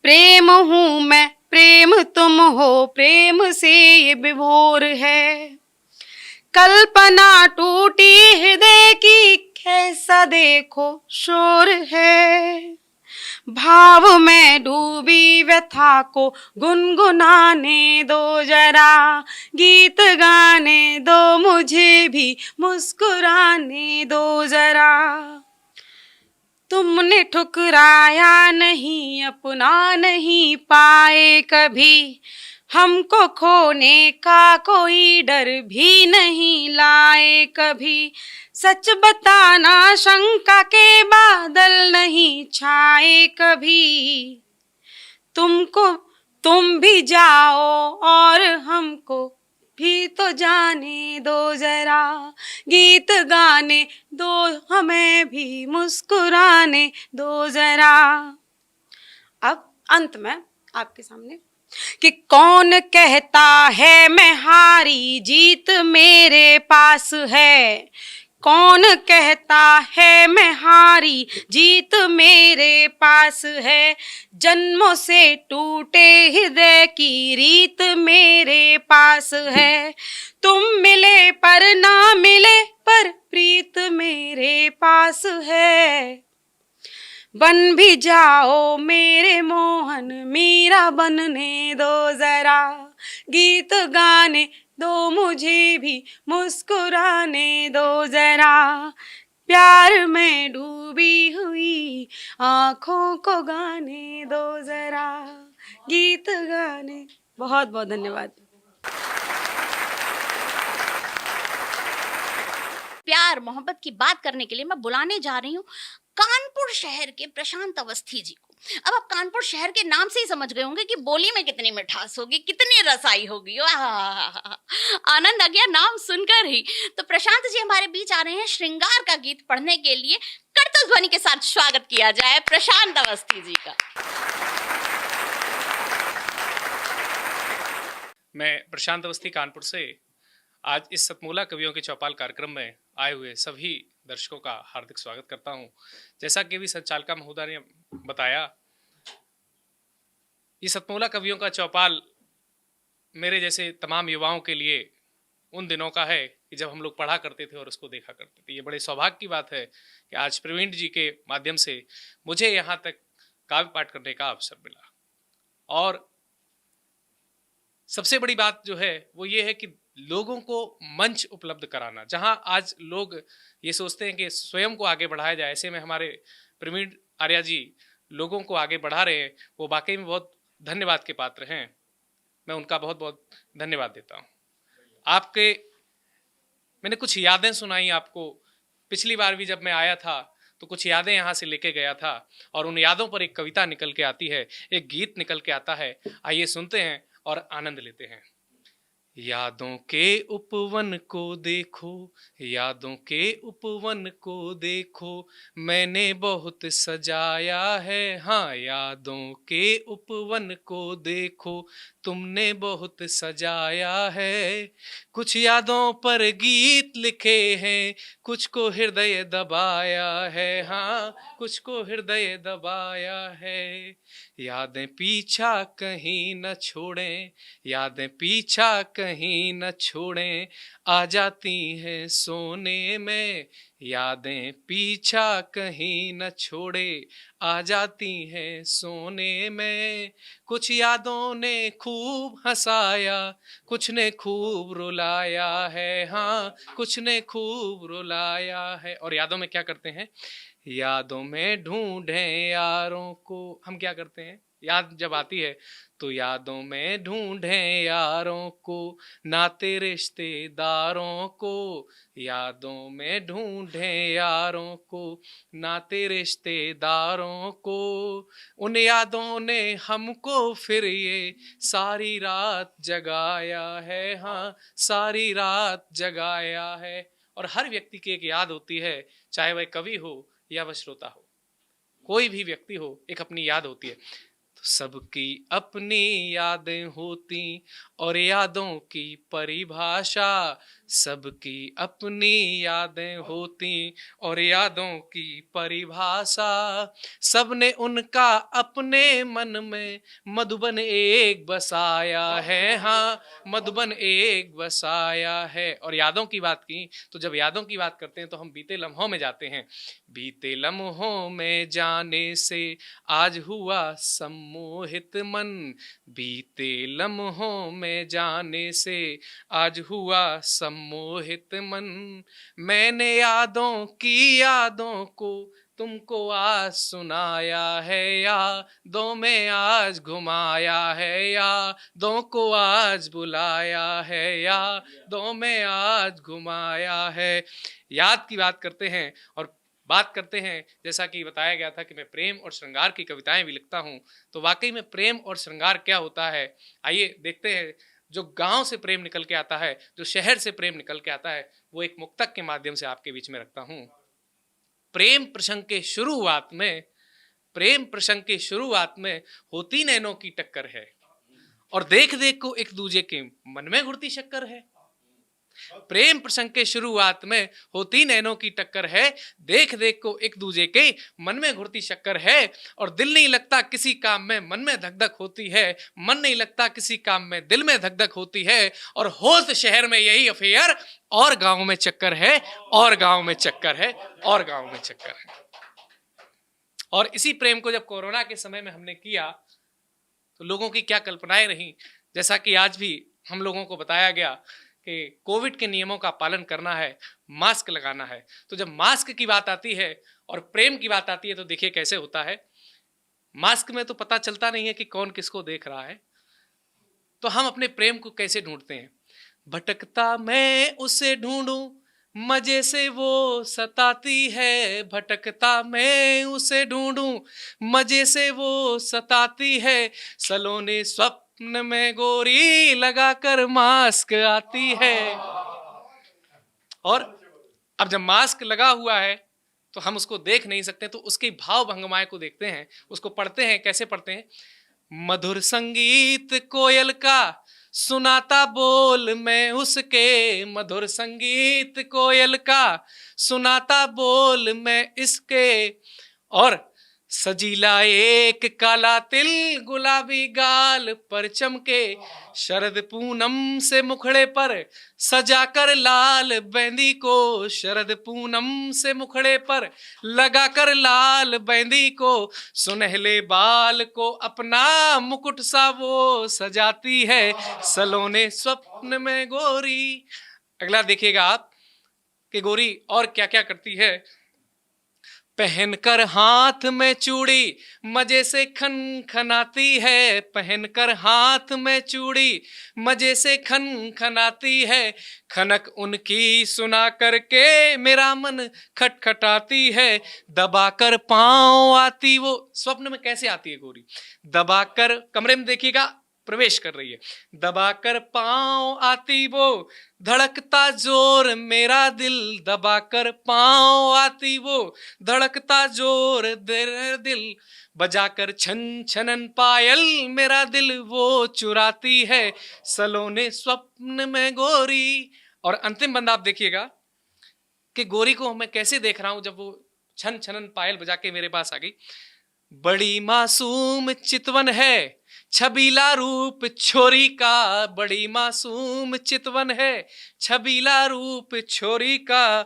प्रेम हूँ मैं प्रेम तुम हो, प्रेम से ये विभोर है। कल्पना टूटी हृदय की कैसा देखो शोर है, भाव में डूबी व्यथा को गुनगुनाने दो जरा, गीत गाने दो मुझे भी मुस्कुराने दो जरा। तुमने ठुकराया नहीं, अपना नहीं पाए कभी, हमको खोने का कोई डर भी नहीं लाए कभी, सच बताना शंका के बादल नहीं छाए कभी, तुमको तुम भी जाओ और हमको भी तो जाने दो जरा, गीत गाने दो हमें भी मुस्कुराने दो जरा। अब अंत में आपके सामने कि कौन कहता है मैं हारी, जीत मेरे पास है, कौन कहता है मैं हारी, जीत मेरे पास है, जन्मों से टूटे हृदय की रीत मेरे पास है, तुम मिले पर ना मिले पर प्रीत मेरे पास है, बन भी जाओ मेरे मोहन मीरा बनने दो जरा, गीत गाने दो मुझे भी मुस्कुराने दो जरा, प्यार में डूबी हुई आँखों को गाने दो जरा, गीत गाने। बहुत बहुत धन्यवाद। प्यार मोहब्बत की बात करने के लिए मैं बुलाने जा रही हूँ कानपुर शहर के प्रशांत अवस्थी जी को। अब आप कानपुर शहर के नाम से ही समझ गए होंगे कि बोली में कितनी मिठास होगी, कितनी रसाई होगी। आनंद आ गया नाम सुनकर ही। तो प्रशांत जी हमारे बीच आ रहे हैं श्रृंगार का गीत पढ़ने के लिए। करतल ध्वनि के साथ स्वागत किया जाए प्रशांत अवस्थी जी का। मैं प्रशांत अवस्थी कानपुर से आज इस सतमोला कवियों के चौपाल कार्यक्रम में आए हुए सभी दर्शकों का हार्दिक स्वागत करता हूं। जैसा कि भी संचालिका महोदय ने बताया, ये सतमोला कवियों का चौपाल मेरे जैसे तमाम युवाओं के लिए उन दिनों का है कि जब हम लोग पढ़ा करते थे और उसको देखा करते थे। ये बड़े सौभाग्य की बात है कि आज प्रवीण जी के माध्यम से मुझे यहाँ तक काव्य पाठ करने का अवसर मिला। और सबसे बड़ी बात जो है वो ये है कि लोगों को मंच उपलब्ध कराना। जहां आज लोग ये सोचते हैं कि स्वयं को आगे बढ़ाया जाए, ऐसे में हमारे प्रवीण आर्या जी लोगों को आगे बढ़ा रहे हैं, वो वाकई में बहुत धन्यवाद के पात्र हैं। मैं उनका बहुत बहुत धन्यवाद देता हूं। आपके मैंने कुछ यादें सुनाई आपको। पिछली बार भी जब मैं आया था तो कुछ यादें यहाँ से लेके गया था और उन यादों पर एक कविता निकल के आती है, एक गीत निकल के आता है। आइए सुनते हैं और आनंद लेते हैं। यादों के उपवन को देखो, यादों के उपवन को देखो, मैंने बहुत सजाया है। हाँ, यादों के उपवन को देखो, तुमने बहुत सजाया है। कुछ यादों पर गीत लिखे हैं, कुछ को हृदय दबाया है। हाँ, कुछ को हृदय दबाया है। यादें पीछा कहीं न छोड़ें, यादें पीछा कहीं न छोड़ें, आ जाती हैं सोने में। यादें पीछा कहीं न छोड़े, आ जाती हैं सोने में। कुछ यादों ने खूब हंसाया, कुछ ने खूब रुलाया है। हाँ, कुछ ने खूब रुलाया है। और यादों में क्या करते हैं? यादों में ढूंढें यारों को। हम क्या करते हैं? याद जब आती है तो यादों में ढूंढें यारों को, नाते रिश्तेदारों को। यादों में ढूंढें यारों को, नाते रिश्तेदारों को। उन यादों ने हमको फिर ये सारी रात जगाया है। हाँ, सारी रात जगाया है। और हर व्यक्ति की एक याद होती है, चाहे वह कवि हो या वह श्रोता हो, कोई भी व्यक्ति हो, एक अपनी याद होती है। सबकी अपनी यादें होती और यादों की परिभाषा, सबकी अपनी यादें होती और यादों की परिभाषा। सबने उनका अपने मन में मधुबन एक बसाया है। हाँ, मधुबन एक बसाया है। और यादों की बात की तो जब यादों की बात करते हैं तो हम बीते लम्हों में जाते हैं। बीते लम्हों में जाने से आज हुआ सम्मोहित मन, बीते लम्हों में जाने से आज हुआ सम्मोहित मन। मैंने यादों की यादों को तुमको आज सुनाया है, यादों में आज घुमाया है, यादों को आज बुलाया है, यादों में आज घुमाया है। याद की बात करते हैं और बात करते हैं, जैसा कि बताया गया था कि मैं प्रेम और श्रृंगार की कविताएं भी लिखता हूं, तो वाकई में प्रेम और श्रृंगार क्या होता है आइए देखते हैं। जो गांव से प्रेम निकल के आता है, जो शहर से प्रेम निकल के आता है, वो एक मुक्तक के माध्यम से आपके बीच में रखता हूं। प्रेम प्रसंग के शुरुआत में, प्रेम प्रसंग के शुरुआत में होती नैनों की टक्कर है और देख देख को एक दूजे के मन में घुरती शक्कर है। प्रेम प्रसंग के शुरुआत में होती नैनों की टक्कर है, देख देख को एक दूजे के मन में घुरती शक्कर है। और दिल नहीं लगता किसी काम में, मन में धक धक होती है, मन नहीं लगता किसी काम में, दिल में धक धक होती है। और होश शहर में यही अफेयर, और गांव में चक्कर है, और गांव में चक्कर है, और गांव में चक्कर है। और इसी प्रेम को जब कोरोना के समय में हमने किया तो लोगों की क्या कल्पनाएं रही। जैसा कि आज भी हम लोगों को बताया गया कि कोविड के नियमों का पालन करना है, मास्क लगाना है। तो जब मास्क की बात आती है और प्रेम की बात आती है तो देखिए कैसे होता है। मास्क में तो पता चलता नहीं है कि कौन किसको देख रहा है, तो हम अपने प्रेम को कैसे ढूंढते हैं। भटकता मैं उसे ढूंढूं मजे से वो सताती है, भटकता मैं उसे ढूंढूं, मजे से वो सताती है, सलोने स्वप्न में गोरी लगाकर मास्क आती है। और अब जब मास्क लगा हुआ है तो हम उसको देख नहीं सकते, तो उसकी भाव भंगमाएं को देखते हैं, उसको पढ़ते हैं। कैसे पढ़ते हैं? मधुर संगीत कोयल का सुनाता बोल मैं उसके, मधुर संगीत कोयल का सुनाता बोल मैं इसके, और सजीला एक काला तिल गुलाबी गाल पर चमके, शरद पूनम से मुखड़े पर सजाकर लाल बेंदी को, शरद पूनम से मुखड़े पर लगाकर लाल बेंदी को, सुनहले बाल को अपना मुकुट सा वो सजाती है, सलोने स्वप्न में गोरी। अगला देखिएगा आप कि गोरी और क्या क्या करती है। पहनकर हाथ में चूड़ी मजे से खनखनाती है, पहनकर हाथ में चूड़ी मजे से खनखनाती है, खनक उनकी सुना करके मेरा मन खटखटाती है, दबाकर पांव आती वो। स्वप्न में कैसे आती है गोरी? दबाकर, कमरे में देखिएगा प्रवेश कर रही है, दबाकर पांव आती वो, धड़कता जोर मेरा दिल, दबाकर पांव आती वो, धड़कता जोर दिल, बजाकर छन छनन पायल मेरा दिल वो चुराती है, सलोने स्वप्न में गोरी। और अंतिम बंदा आप देखिएगा कि गोरी को मैं कैसे देख रहा हूं जब वो छन छनन पायल बजा के मेरे पास आ गई। बड़ी मासूम चितवन है छबीला रूप छोरी का, बड़ी मासूम चितवन है छबीला रूप छोरी का,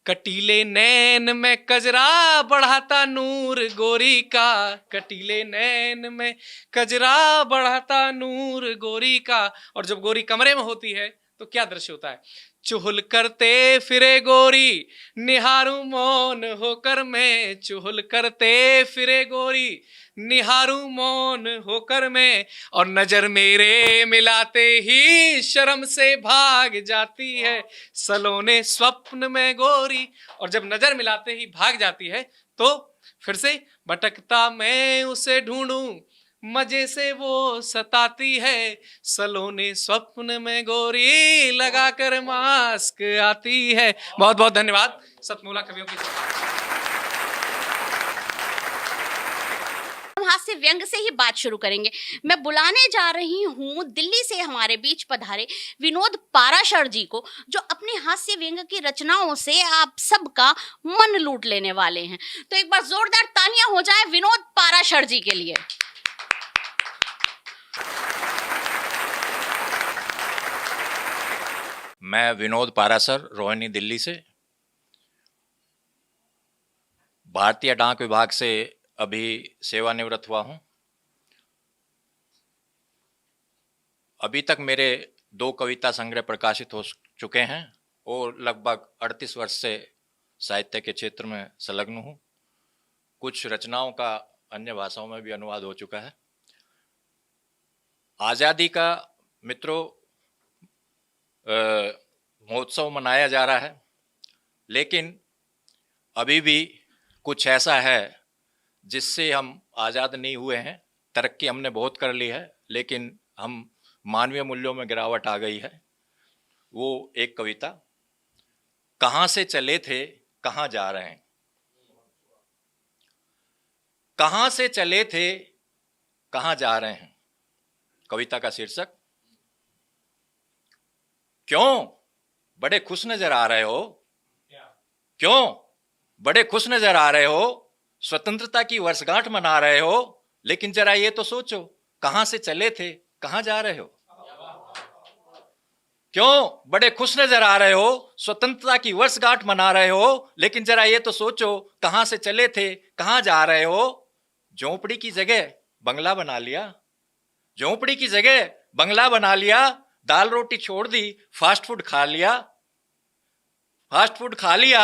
कटीले नैन में कजरा बढ़ाता नूर गोरी का, कटीले नैन में कजरा बढ़ाता नूर गोरी का। और जब गोरी कमरे में होती है तो क्या दृश्य होता है? चुहल करते फिरे गोरी निहारू मौन होकर मैं, चुहल करते फिरे गोरी निहारू मौन होकर मैं, और नजर मेरे मिलाते ही शर्म से भाग जाती है, सलोने स्वप्न में गोरी। और जब नजर मिलाते ही भाग जाती है तो फिर से भटकता मैं उसे ढूंढूं, मजे से वो सताती है, सलोने स्वप्न में गोरी लगाकर मास्क आती है। बहुत बहुत धन्यवाद सतमोला कवियों की। हम हास्य व्यंग से ही बात शुरू करेंगे। मैं बुलाने जा रही हूँ दिल्ली से हमारे बीच पधारे विनोद पाराशर जी को, जो अपने हास्य व्यंग की रचनाओं से आप सबका मन लूट लेने वाले हैं। तो एक बार जोरदार तालियां हो जाए विनोद पाराशर जी के लिए। मैं विनोद पाराशर रोहिणी दिल्ली से भारतीय डाक विभाग से अभी सेवानिवृत्त हुआ हूं। अभी तक मेरे 2 कविता संग्रह प्रकाशित हो चुके हैं और लगभग 38 वर्ष से साहित्य के क्षेत्र में संलग्न हूं। कुछ रचनाओं का अन्य भाषाओं में भी अनुवाद हो चुका है। आज़ादी का मित्रों महोत्सव मनाया जा रहा है, लेकिन अभी भी कुछ ऐसा है जिससे हम आज़ाद नहीं हुए हैं। तरक्की हमने बहुत कर ली है, लेकिन हम मानवीय मूल्यों में गिरावट आ गई है। वो एक कविता, कहाँ से चले थे कहाँ जा रहे हैं, कहाँ से चले थे कहाँ जा रहे हैं। कविता का शीर्षक, क्यों बड़े खुश नजर आ रहे हो, क्यों बड़े खुश नजर आ रहे हो, स्वतंत्रता की वर्षगांठ मना रहे हो, लेकिन जरा ये तो सोचो कहां से चले थे कहां जा रहे हो। क्यों बड़े खुश नजर आ रहे हो, स्वतंत्रता की वर्षगांठ मना रहे हो, लेकिन जरा ये तो सोचो कहां से चले थे कहां जा रहे हो। झोंपड़ी की जगह बंगला बना लिया, झोंपड़ी की जगह बंगला बना लिया, दाल रोटी छोड़ दी, फास्ट फूड खा लिया, फास्ट फूड खा लिया,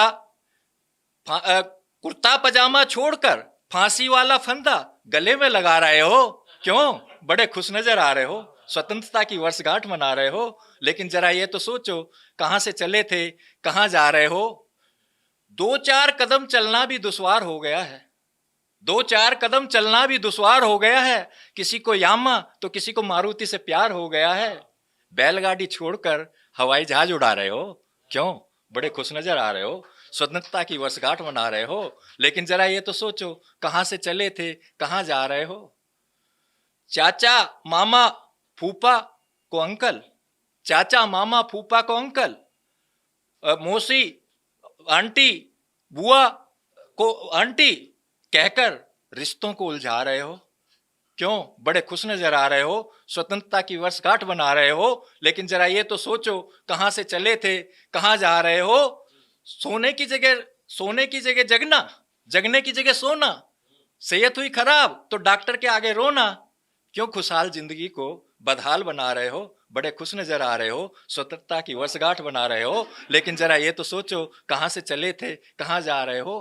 कुर्ता पजामा छोड़कर फांसी वाला फंदा गले में लगा रहे हो। क्यों बड़े खुश नजर आ रहे हो, स्वतंत्रता की वर्षगांठ मना रहे हो, लेकिन जरा ये तो सोचो कहां से चले थे, कहां जा रहे हो। 2-4 कदम चलना भी दुश्वार हो गया है, 2-4 कदम चलना भी दुश्वार हो गया है। किसी को यामा तो किसी को मारुति से प्यार हो गया है। बैलगाड़ी छोड़कर हवाई जहाज उड़ा रहे हो, क्यों? बड़े खुश नजर आ रहे हो, स्वतंत्रता की वर्षगांठ मना रहे हो, लेकिन जरा ये तो सोचो कहां से चले थे, कहां जा रहे हो। चाचा मामा फूफा को अंकल, चाचा मामा फूफा को अंकल, मौसी आंटी बुआ को आंटी कहकर रिश्तों को उलझा रहे हो, क्यों? बड़े खुश नजर आ रहे हो, स्वतंत्रता की वर्षगांठ बना रहे हो, लेकिन जरा ये तो सोचो कहां से चले थे, कहां जा रहे हो। सोने की जगह जगना, जगने की जगह सोना, सेहत हुई खराब तो डॉक्टर के आगे रोना, क्यों खुशहाल जिंदगी को बदहाल बना रहे हो। बड़े खुश नजर आ रहे हो, स्वतंत्रता की वर्षगांठ बना रहे हो, लेकिन जरा ये तो सोचो कहां से चले थे, कहां जा रहे हो।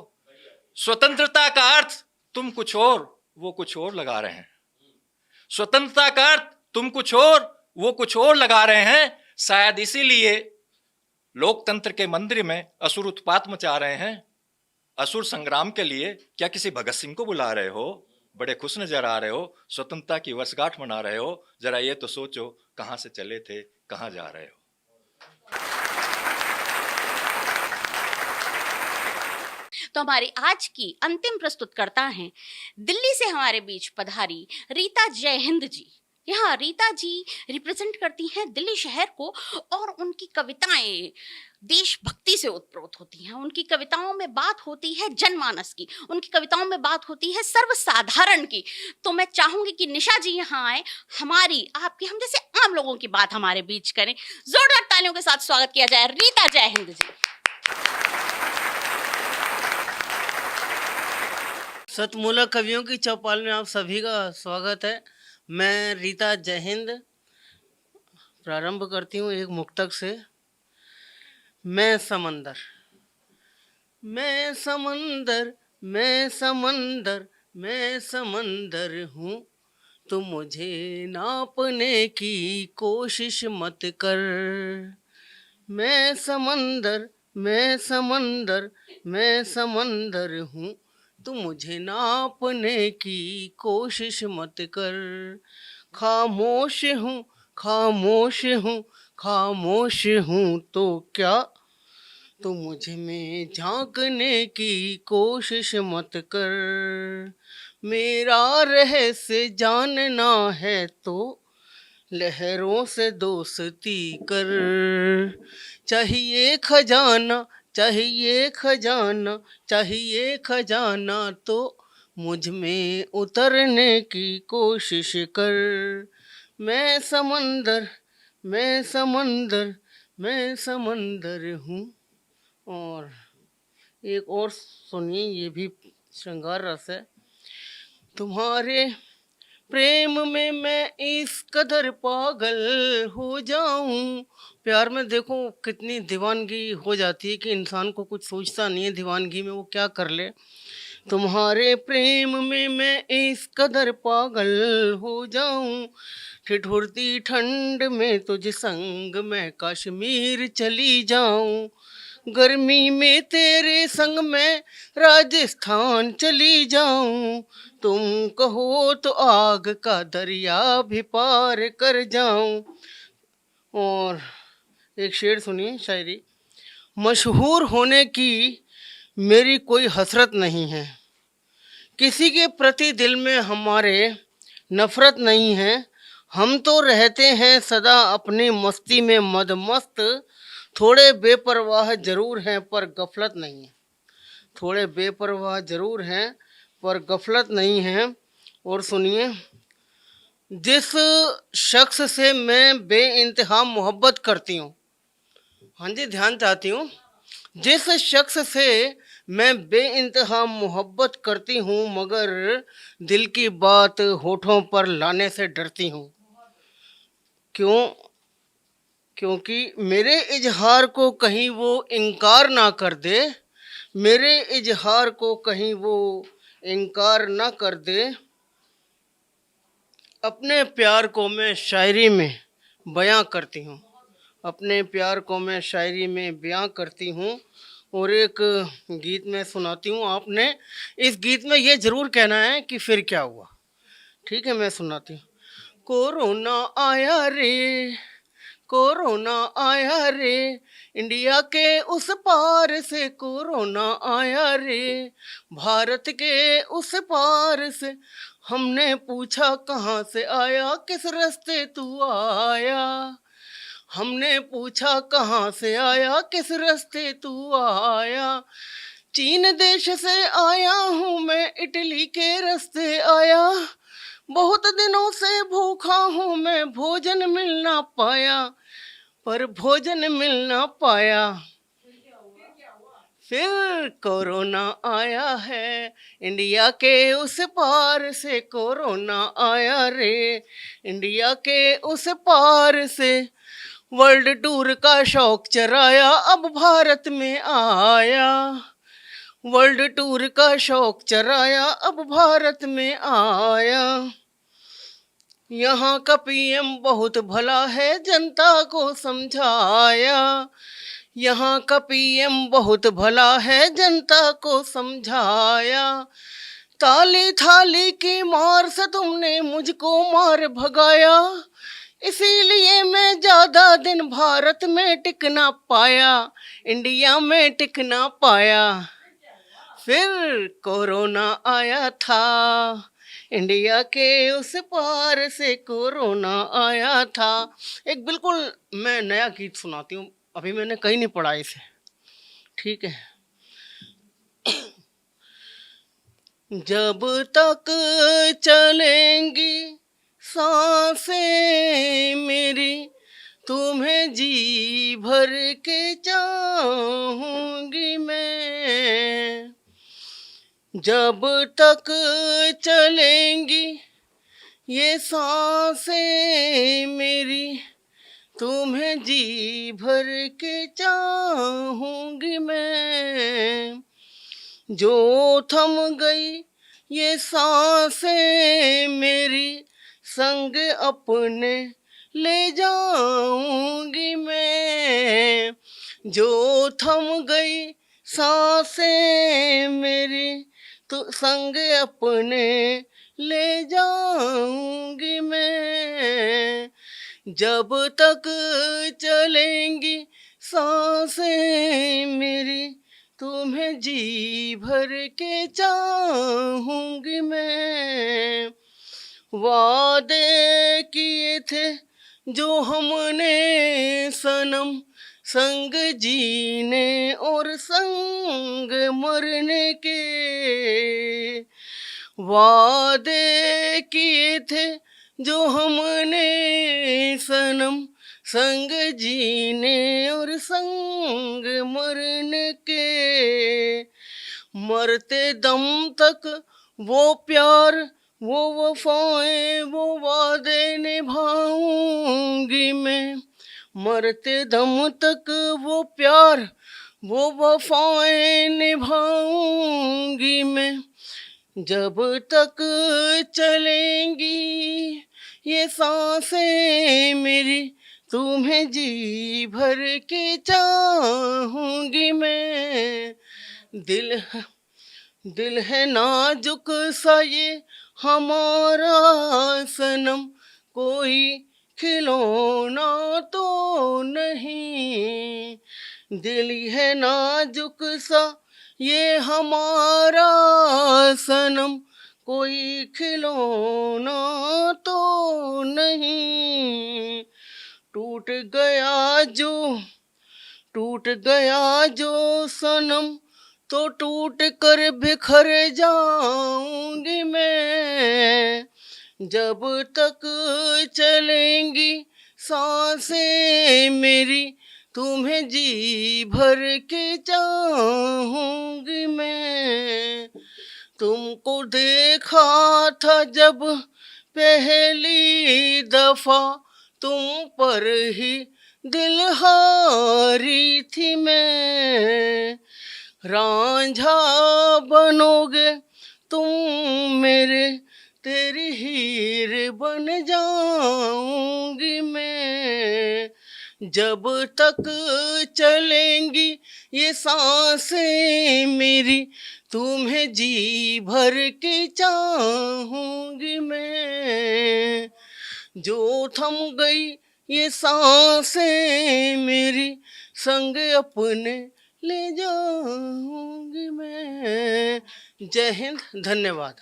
स्वतंत्रता का अर्थ तुम कुछ और, वो कुछ और लगा रहे हैं। स्वतंत्रता का अर्थ तुम कुछ और, वो कुछ और लगा रहे हैं। शायद इसीलिए लोकतंत्र के मंदिर में असुर उत्पात मचा रहे हैं। असुर संग्राम के लिए क्या किसी भगत सिंह को बुला रहे हो? बड़े खुश नजर आ रहे हो, स्वतंत्रता की वर्षगांठ मना रहे हो, जरा ये तो सोचो कहां से चले थे, कहां जा रहे हो। तो हमारी आज की अंतिम प्रस्तुतकर्ता हैं दिल्ली से हमारे बीच पधारी रीता जय हिंद जी। यहाँ रीता जी रिप्रेजेंट करती हैं दिल्ली शहर को, और उनकी कविताएं देशभक्ति से उत्प्रोत होती हैं। उनकी कविताओं में बात होती है जनमानस की, उनकी कविताओं में बात होती है सर्वसाधारण की। तो मैं चाहूंगी कि निशा जी यहाँ आए, हमारी आपकी हम जैसे आम लोगों की बात हमारे बीच करें। जोरदार तालियों के साथ स्वागत किया जाए रीता जय हिंद जी। सतमूलक कवियों की चौपाल में आप सभी का स्वागत है। मैं रीता जय हिंद प्रारंभ करती हूँ एक मुक्तक से। मैं समंदर, मैं समंदर, मैं समंदर, मैं समंदर हूँ, तुम मुझे नापने की कोशिश मत कर। मैं समंदर, मैं समंदर, मैं समंदर हूँ, तुम मुझे नापने की कोशिश मत कर। खामोश हूँ, खामोश हूँ, खामोश हूँ तो क्या, तुम मुझ में झांकने की कोशिश मत कर। मेरा रहस्य जानना है तो लहरों से दोस्ती कर। चाहिए खजाना, चाहिए खजाना, चाहिए खजाना तो मुझ में उतरने की कोशिश कर। मैं समंदर, मैं समंदर, मैं समंदर हूँ। और एक और सुनिए, ये भी श्रृंगार रस है। तुम्हारे प्रेम में मैं इस कदर पागल हो जाऊं। प्यार में देखो कितनी दीवानगी हो जाती है कि इंसान को कुछ सोचता नहीं है दीवानगी में वो क्या कर ले। तुम्हारे प्रेम में मैं इस कदर पागल हो जाऊं, ठिठुरती ठंड में तुझ संग मैं कश्मीर चली जाऊं। गर्मी में तेरे संग मैं राजस्थान चली जाऊं। तुम कहो तो आग का दरिया भी पार कर जाऊं। और एक शेर सुनिए शायरी। मशहूर होने की मेरी कोई हसरत नहीं है, किसी के प्रति दिल में हमारे नफरत नहीं है। हम तो रहते हैं सदा अपनी मस्ती में मदमस्त, थोड़े बेपरवाह जरूर हैं पर गफलत नहीं है। थोड़े बेपरवाह जरूर हैं पर गफलत नहीं है। और सुनिए, जिस शख्स से मैं बेइंतहा मोहब्बत करती हूँ, हाँ जी ध्यान चाहती हूँ, जिस शख्स से मैं बेइंतहा मोहब्बत करती हूँ मगर दिल की बात होठों पर लाने से डरती हूँ। क्यों? क्योंकि मेरे इजहार को कहीं वो इनकार ना कर दे, मेरे इजहार को कहीं वो इनकार ना कर दे। अपने प्यार को मैं शायरी में बयां करती हूँ, अपने प्यार को मैं शायरी में बयां करती हूँ और एक गीत में सुनाती हूँ। आपने इस गीत में ये ज़रूर कहना है कि फिर क्या हुआ। ठीक है, मैं सुनाती हूँ। कोरोना आया रे, कोरोना आया रे, इंडिया के उस पार से कोरोना आया रे, भारत के उस पार से। हमने पूछा कहाँ से आया, किस रास्ते तू आया, हमने पूछा कहाँ से आया, किस रास्ते तू आया। चीन देश से आया हूँ मैं, इटली के रास्ते आया, बहुत दिनों से भूखा हूँ मैं, भोजन मिल ना पाया, पर भोजन मिल ना पाया। फिर कोरोना आया है, इंडिया के उस पार से कोरोना आया रे, इंडिया के उस पार से। वर्ल्ड टूर का शौक चराया, अब भारत में आया, वर्ल्ड टूर का शौक चराया, अब भारत में आया। यहाँ का पीएम बहुत भला है, जनता को समझाया, यहाँ का पीएम बहुत भला है, जनता को समझाया। ताली थाली की मार से तुमने मुझको मार भगाया, इसीलिए मैं ज्यादा दिन भारत में टिक ना पाया, इंडिया में टिक ना पाया। फिर कोरोना आया था, इंडिया के उस पार से कोरोना आया था। एक बिल्कुल मैं नया गीत सुनाती हूँ, अभी मैंने कहीं नहीं पढ़ा इसे। ठीक है। जब तक चलेंगी सांसें मेरी, तुम्हें जी भर के चाहूंगी मैं। जब तक चलेंगी ये सांसें मेरी, तुम्हें जी भर के चाहूंगी मैं। जो थम गई ये सांसें मेरी, संग अपने ले जाऊंगी मैं। जो थम गई सांसें मेरी, तो संग अपने ले जाऊंगी मैं। जब तक चलेंगी सांसें मेरी, तुम्हें जी भर के चाहूंगी मैं। वादे किए थे जो हमने सनम, संग जीने और संग मरने के। वादे किए थे जो हमने सनम, संग जीने और संग मरने के। मरते दम तक वो प्यार, वो वफाएं, वो वादे निभाऊंगी मैं। मरते दम तक वो प्यार, वो वफाएं निभाऊंगी मैं। जब तक चलेंगी ये सांसें मेरी, तुम्हें जी भर के चाहूंगी मैं। दिल है नाजुक सा ये हमारा सनम, कोई खिलौना तो नहीं। दिल है नाजुक सा ये हमारा सनम, कोई खिलौना तो नहीं। टूट गया जो सनम, तो टूट कर बिखर जाऊंगी मैं। जब तक चलेंगी सांसें मेरी, तुम्हें जी भर के चाहूंगी मैं। तुमको देखा था जब पहली दफा, तुम पर ही दिल हारी थी मैं। रांझा बनोगे तुम मेरे, तेरी हीर बन जाऊंगी मैं, जब तक चलेंगी ये सांसें मेरी, तुम्हें जी भर के चाहूंगी मैं। जो थम गई ये सांसें मेरी, संग अपने ले जाऊंगी मैं। जय हिंद, धन्यवाद।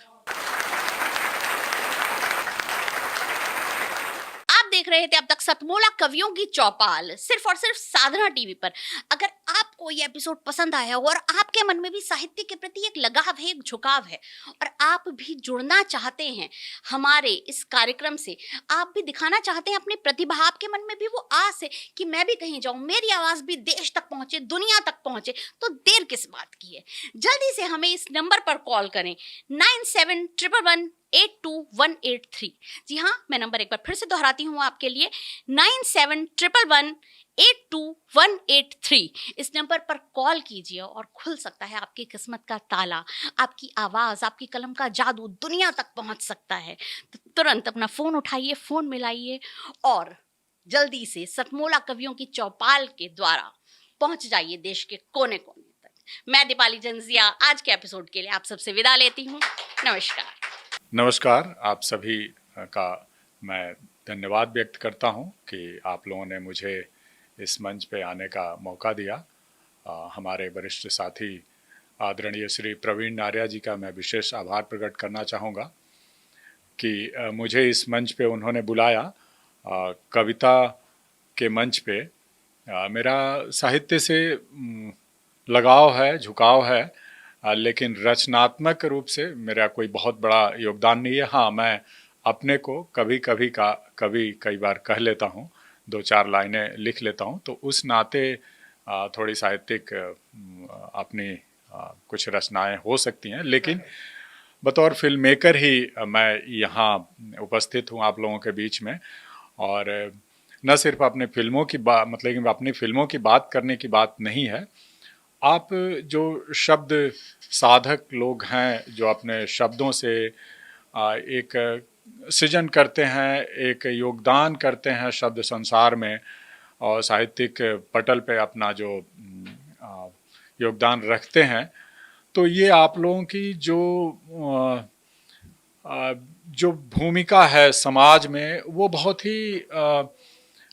आप देख रहे थे अब तक सतमोला कवियों की चौपाल, सिर्फ और सिर्फ साधना टीवी पर। अगर आपको ये एपिसोड पसंद आया हो और आपके मन में भी साहित्य के प्रति एक लगाव है, एक झुकाव है, और आप भी जुड़ना चाहते हैं हमारे इस कार्यक्रम से, आप भी दिखाना चाहते हैं अपनी प्रतिभा, आपके मन में भी वो आस है कि मैं भी कहीं जाऊं, मेरी आवाज भी देश तक पहुंचे, दुनिया तक पहुंचे, तो देर किस बात की है। जल्दी से हमें इस नंबर पर कॉल करें 9711182183। जी हाँ, मैं नंबर एक बार फिर से दोहराती हूँ आपके लिए, 9711182183। इस नंबर पर कॉल कीजिए और खुल सकता है आपकी किस्मत का ताला, आपकी आवाज, आपकी कलम का जादू दुनिया तक पहुंच सकता है। तो तुरंत अपना फोन उठाइए, फोन मिलाइए और जल्दी से सतमोला कवियों की चौपाल के द्वारा पहुंच जाइए देश के कोने कोने तक। मैं दीपाली जंजिया आज के एपिसोड के लिए आप सबसे विदा लेती हूँ। नमस्कार। नमस्कार, आप सभी का मैं धन्यवाद व्यक्त करता हूं कि आप लोगों ने मुझे इस मंच पे आने का मौका दिया। हमारे वरिष्ठ साथी आदरणीय श्री प्रवीण आर्या जी का मैं विशेष आभार प्रकट करना चाहूँगा कि मुझे इस मंच पे उन्होंने बुलाया। कविता के मंच पे मेरा साहित्य से लगाव है, झुकाव है, लेकिन रचनात्मक रूप से मेरा कोई बहुत बड़ा योगदान नहीं है। हाँ, मैं अपने को कई बार कह लेता हूँ, 2-4 लाइनें लिख लेता हूँ, तो उस नाते थोड़ी साहित्यिक अपनी कुछ रचनाएं हो सकती हैं, लेकिन बतौर फिल्म मेकर ही मैं यहाँ उपस्थित हूँ आप लोगों के बीच में। और न सिर्फ अपने फिल्मों की बात, मतलब कि अपनी फिल्मों की बात करने की बात नहीं है, आप जो शब्द साधक लोग हैं, जो अपने शब्दों से एक सृजन करते हैं, एक योगदान करते हैं शब्द संसार में और साहित्यिक पटल पे अपना जो योगदान रखते हैं, तो ये आप लोगों की जो भूमिका है समाज में, वो बहुत ही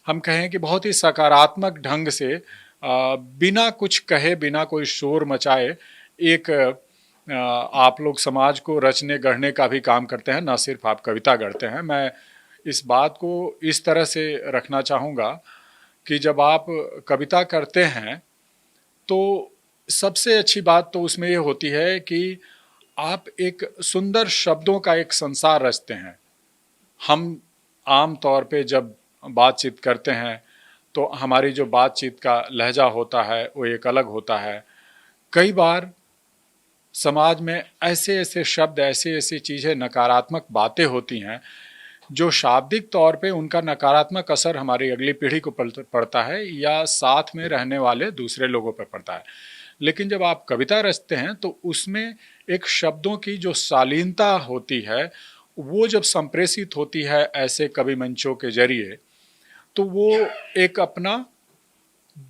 हम कहें कि बहुत ही सकारात्मक ढंग से बिना कुछ कहे, बिना कोई शोर मचाए एक आप लोग समाज को रचने गढ़ने का भी काम करते हैं, ना सिर्फ आप कविता गढ़ते हैं। मैं इस बात को इस तरह से रखना चाहूँगा कि जब आप कविता करते हैं तो सबसे अच्छी बात तो उसमें ये होती है कि आप एक सुंदर शब्दों का एक संसार रचते हैं। हम आम तौर पे जब बातचीत करते हैं तो हमारी जो बातचीत का लहजा होता है वो एक अलग होता है। कई बार समाज में ऐसे ऐसे शब्द, ऐसे ऐसी चीज़ें, नकारात्मक बातें होती हैं जो शाब्दिक तौर पे उनका नकारात्मक असर हमारी अगली पीढ़ी को पड़ता है या साथ में रहने वाले दूसरे लोगों पर पड़ता है। लेकिन जब आप कविता रचते हैं तो उसमें एक शब्दों की जो शालीनता होती है वो जब संप्रेषित होती है ऐसे कवि मंचों के जरिए, तो वो एक अपना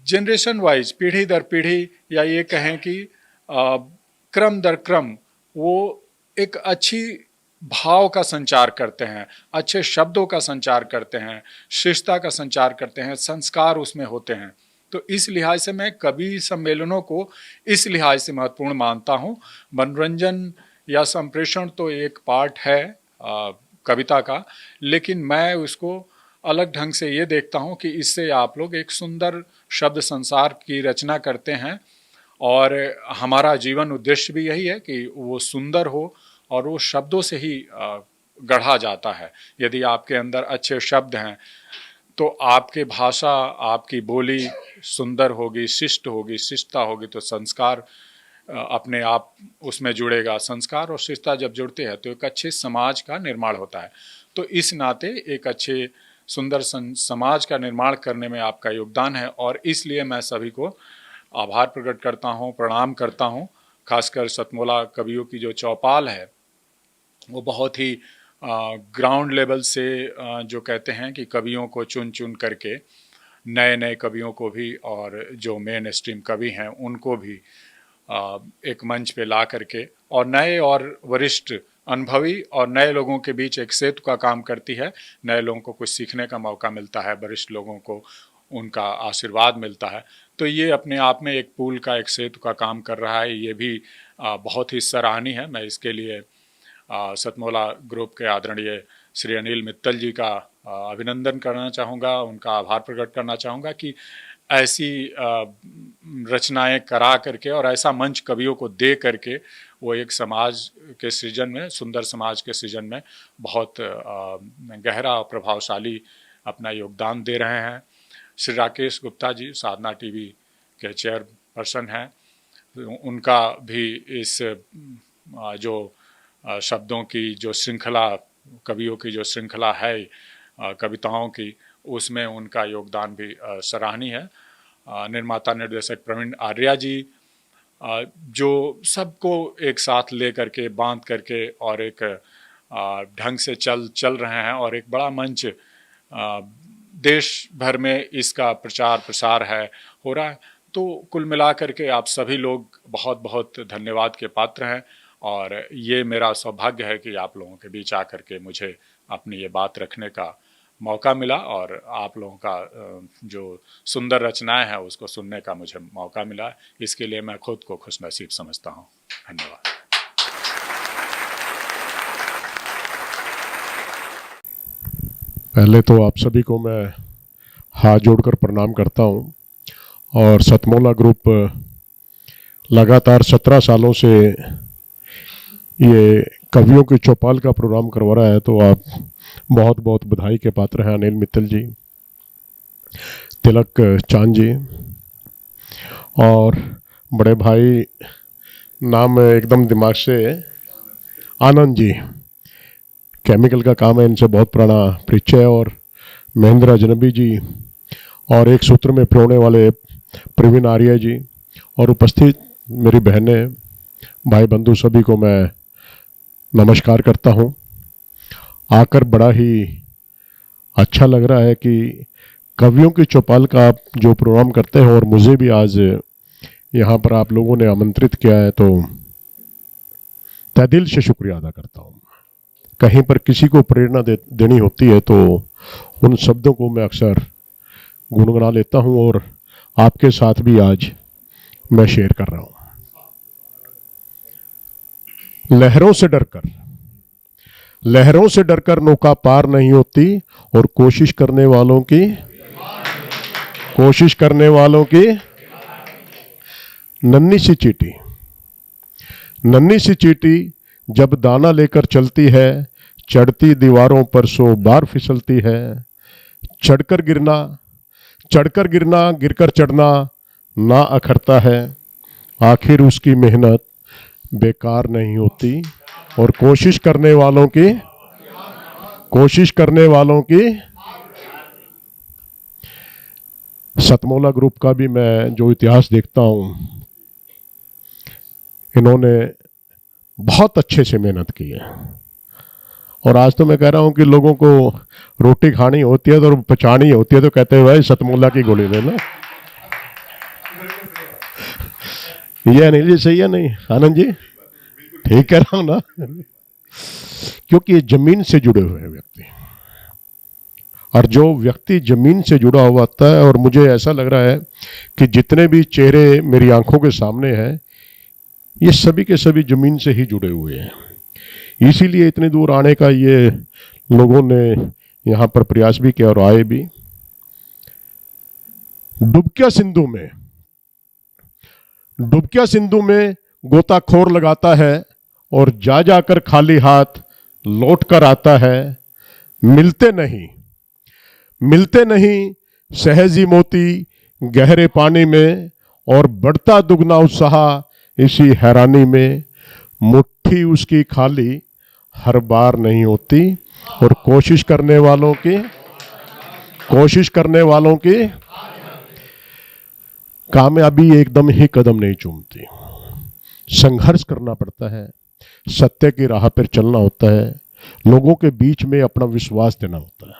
जनरेशन वाइज, पीढ़ी दर पीढ़ी, या ये कहें कि क्रम दर क्रम, वो एक अच्छी भाव का संचार करते हैं, अच्छे शब्दों का संचार करते हैं, शिष्टता का संचार करते हैं, संस्कार उसमें होते हैं। तो इस लिहाज से मैं कवि सम्मेलनों को इस लिहाज से महत्वपूर्ण मानता हूँ। मनोरंजन या संप्रेषण तो एक पार्ट है कविता का, लेकिन मैं उसको अलग ढंग से ये देखता हूँ कि इससे आप लोग एक सुंदर शब्द संसार की रचना करते हैं और हमारा जीवन उद्देश्य भी यही है कि वो सुंदर हो और वो शब्दों से ही गढ़ा जाता है। यदि आपके अंदर अच्छे शब्द हैं तो आपकी भाषा, आपकी बोली सुंदर होगी, शिष्ट होगी, शिष्टता होगी, तो संस्कार अपने आप उसमें जुड़ेगा। संस्कार और शिष्टता जब जुड़ते हैं तो एक अच्छे समाज का निर्माण होता है। तो इस नाते एक अच्छे सुंदर समाज का निर्माण करने में आपका योगदान है और इसलिए मैं सभी को आभार प्रकट करता हूँ, प्रणाम करता हूँ। खासकर सतमोला कवियों की जो चौपाल है वो बहुत ही ग्राउंड लेवल से जो कहते हैं कि कवियों को चुन चुन करके नए नए कवियों को भी और जो मेन स्ट्रीम कवि हैं उनको भी एक मंच पे ला करके और नए और वरिष्ठ अनुभवी और नए लोगों के बीच एक सेतु का काम करती है। नए लोगों को कुछ सीखने का मौका मिलता है, वरिष्ठ लोगों को उनका आशीर्वाद मिलता है। तो ये अपने आप में एक पुल का, एक सेतु का काम कर रहा है। ये भी बहुत ही सराहनीय है। मैं इसके लिए सतमोला ग्रुप के आदरणीय श्री अनिल मित्तल जी का अभिनंदन करना चाहूँगा, उनका आभार प्रकट करना चाहूँगा कि ऐसी रचनाएं करा करके और ऐसा मंच कवियों को दे करके वो एक समाज के सृजन में, सुंदर समाज के सृजन में बहुत गहरा और प्रभावशाली अपना योगदान दे रहे हैं। श्री राकेश गुप्ता जी साधना टीवी के चेयरपर्सन हैं, उनका भी इस जो शब्दों की जो श्रृंखला, कवियों की जो श्रृंखला है कविताओं की, उसमें उनका योगदान भी सराहनीय है। निर्माता निर्देशक प्रवीण आर्या जी जो सबको एक साथ ले करके, बांध करके और एक ढंग से चल रहे हैं और एक बड़ा मंच देश भर में इसका प्रचार प्रसार हो रहा है। तो कुल मिला करके आप सभी लोग बहुत बहुत धन्यवाद के पात्र हैं और ये मेरा सौभाग्य है कि आप लोगों के बीच आकर के मुझे अपनी ये बात रखने का मौका मिला और आप लोगों का जो सुंदर रचनाएं हैं उसको सुनने का मुझे मौका मिला। इसके लिए मैं खुद को खुशनसीब समझता हूँ। धन्यवाद। पहले तो आप सभी को मैं हाथ जोड़कर प्रणाम करता हूँ और सतमोला ग्रुप लगातार 17 सालों से ये कवियों की चौपाल का प्रोग्राम करवा रहा है, तो आप बहुत बहुत बधाई के पात्र हैं। अनिल मित्तल जी, तिलक चांद जी और बड़े भाई नाम एकदम दिमाग से, आनंद जी, केमिकल का काम है, इनसे बहुत पुराना परिचय है। और महेंद्र अजनबी जी और एक सूत्र में पिरोने वाले प्रवीण आर्या जी और उपस्थित मेरी बहनें, भाई बंधु सभी को मैं नमस्कार करता हूँ। आकर बड़ा ही अच्छा लग रहा है कि कवियों की चौपाल का आप जो प्रोग्राम करते हैं और मुझे भी आज यहाँ पर आप लोगों ने आमंत्रित किया है, तो तहे दिल से शुक्रिया अदा करता हूँ। कहीं पर किसी को प्रेरणा देनी होती है तो उन शब्दों को मैं अक्सर गुनगुना लेता हूँ और आपके साथ भी आज मैं शेयर कर रहा हूँ। लहरों से डरकर नौका पार नहीं होती और कोशिश करने वालों की नन्ही सी चींटी जब दाना लेकर चलती है, चढ़ती दीवारों पर 100 बार फिसलती है। चढ़कर गिरना गिरकर चढ़ना ना अखरता है, आखिर उसकी मेहनत बेकार नहीं होती और कोशिश करने वालों की सतमोला ग्रुप का भी मैं जो इतिहास देखता हूँ, इन्होंने बहुत अच्छे से मेहनत की है। और आज तो मैं कह रहा हूँ कि लोगों को रोटी खानी होती है तो पचानी होती है तो कहते हैं भाई सतमोला की गोली लेना। ये अनिल जी सही है नहीं, आनंद जी ठीक कह रहा हूं ना? क्योंकि ये जमीन से जुड़े हुए हैं व्यक्ति, और जो व्यक्ति जमीन से जुड़ा हुआ होता है, और मुझे ऐसा लग रहा है कि जितने भी चेहरे मेरी आंखों के सामने हैं ये सभी के सभी जमीन से ही जुड़े हुए हैं। इसीलिए इतनी दूर आने का ये लोगों ने यहाँ पर प्रयास भी किया और आए भी। डुबकिया सिंधु में गोताखोर लगाता है और जा जाकर खाली हाथ लौट कर आता है। मिलते नहीं सहजी मोती गहरे पानी में, और बढ़ता दुगना उत्साह इसी हैरानी में। मुट्ठी उसकी खाली हर बार नहीं होती और कोशिश करने वालों की कामयाबी एकदम ही कदम नहीं चूमती। संघर्ष करना पड़ता है, सत्य की राह पर चलना होता है, लोगों के बीच में अपना विश्वास देना होता है।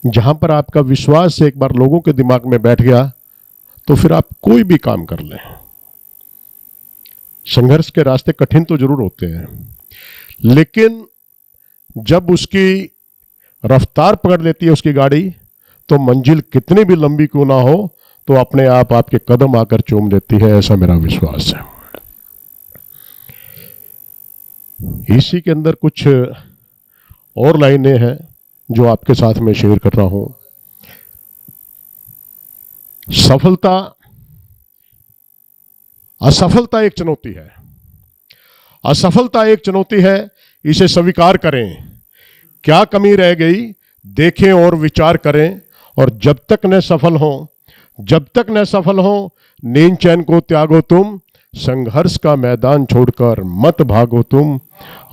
जहां पर आपका विश्वास एक बार लोगों के दिमाग में बैठ गया तो फिर आप कोई भी काम कर लें। संघर्ष के रास्ते कठिन तो जरूर होते हैं, लेकिन जब उसकी रफ्तार पकड़ लेती है उसकी गाड़ी, तो मंजिल कितनी भी लंबी क्यों ना हो तो अपने आप आपके कदम आकर चूम देती है, ऐसा मेरा विश्वास है। इसी के अंदर कुछ और लाइनें हैं जो आपके साथ में शेयर कर रहा हूं। सफलता, असफलता एक चुनौती है। असफलता एक चुनौती है, इसे स्वीकार करें। क्या कमी रह गई देखें और विचार करें, और जब तक न सफल हो नींद चैन को त्यागो तुम, संघर्ष का मैदान छोड़कर मत भागो तुम।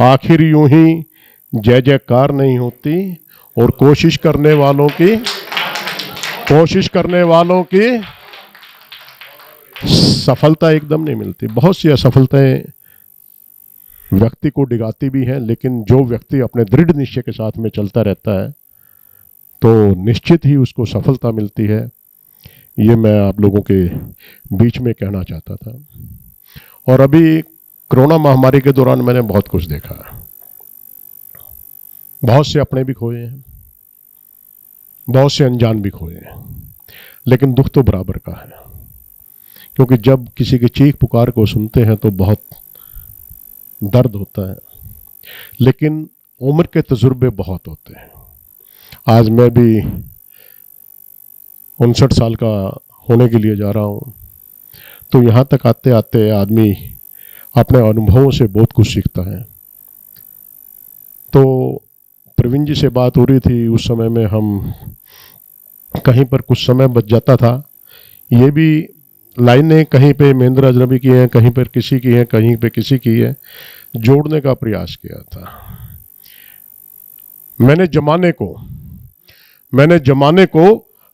आखिर यूं ही जय जयकार नहीं होती, और कोशिश करने वालों की सफलता एकदम नहीं मिलती। बहुत सी असफलताएं व्यक्ति को डिगाती भी हैं, लेकिन जो व्यक्ति अपने दृढ़ निश्चय के साथ में चलता रहता है तो निश्चित ही उसको सफलता मिलती है। ये मैं आप लोगों के बीच में कहना चाहता था। और अभी कोरोना महामारी के दौरान मैंने बहुत कुछ देखा, बहुत से अपने भी खोए हैं, बहुत से अनजान भी खोए हैं, लेकिन दुख तो बराबर का है। क्योंकि जब किसी की चीख पुकार को सुनते हैं तो बहुत दर्द होता है, लेकिन उम्र के तजुर्बे बहुत होते हैं। आज मैं भी 59 साल का होने के लिए जा रहा हूँ, तो यहाँ तक आते आते आदमी अपने अनुभवों से बहुत कुछ सीखता है। तो प्रवीण जी से बात हो रही थी, उस समय में हम कहीं पर कुछ समय बच जाता था। ये भी लाइनें कहीं पे महेंद्र अजनबी की हैं, कहीं पर किसी की हैं, कहीं पे किसी की है, जोड़ने का प्रयास किया था। मैंने जमाने को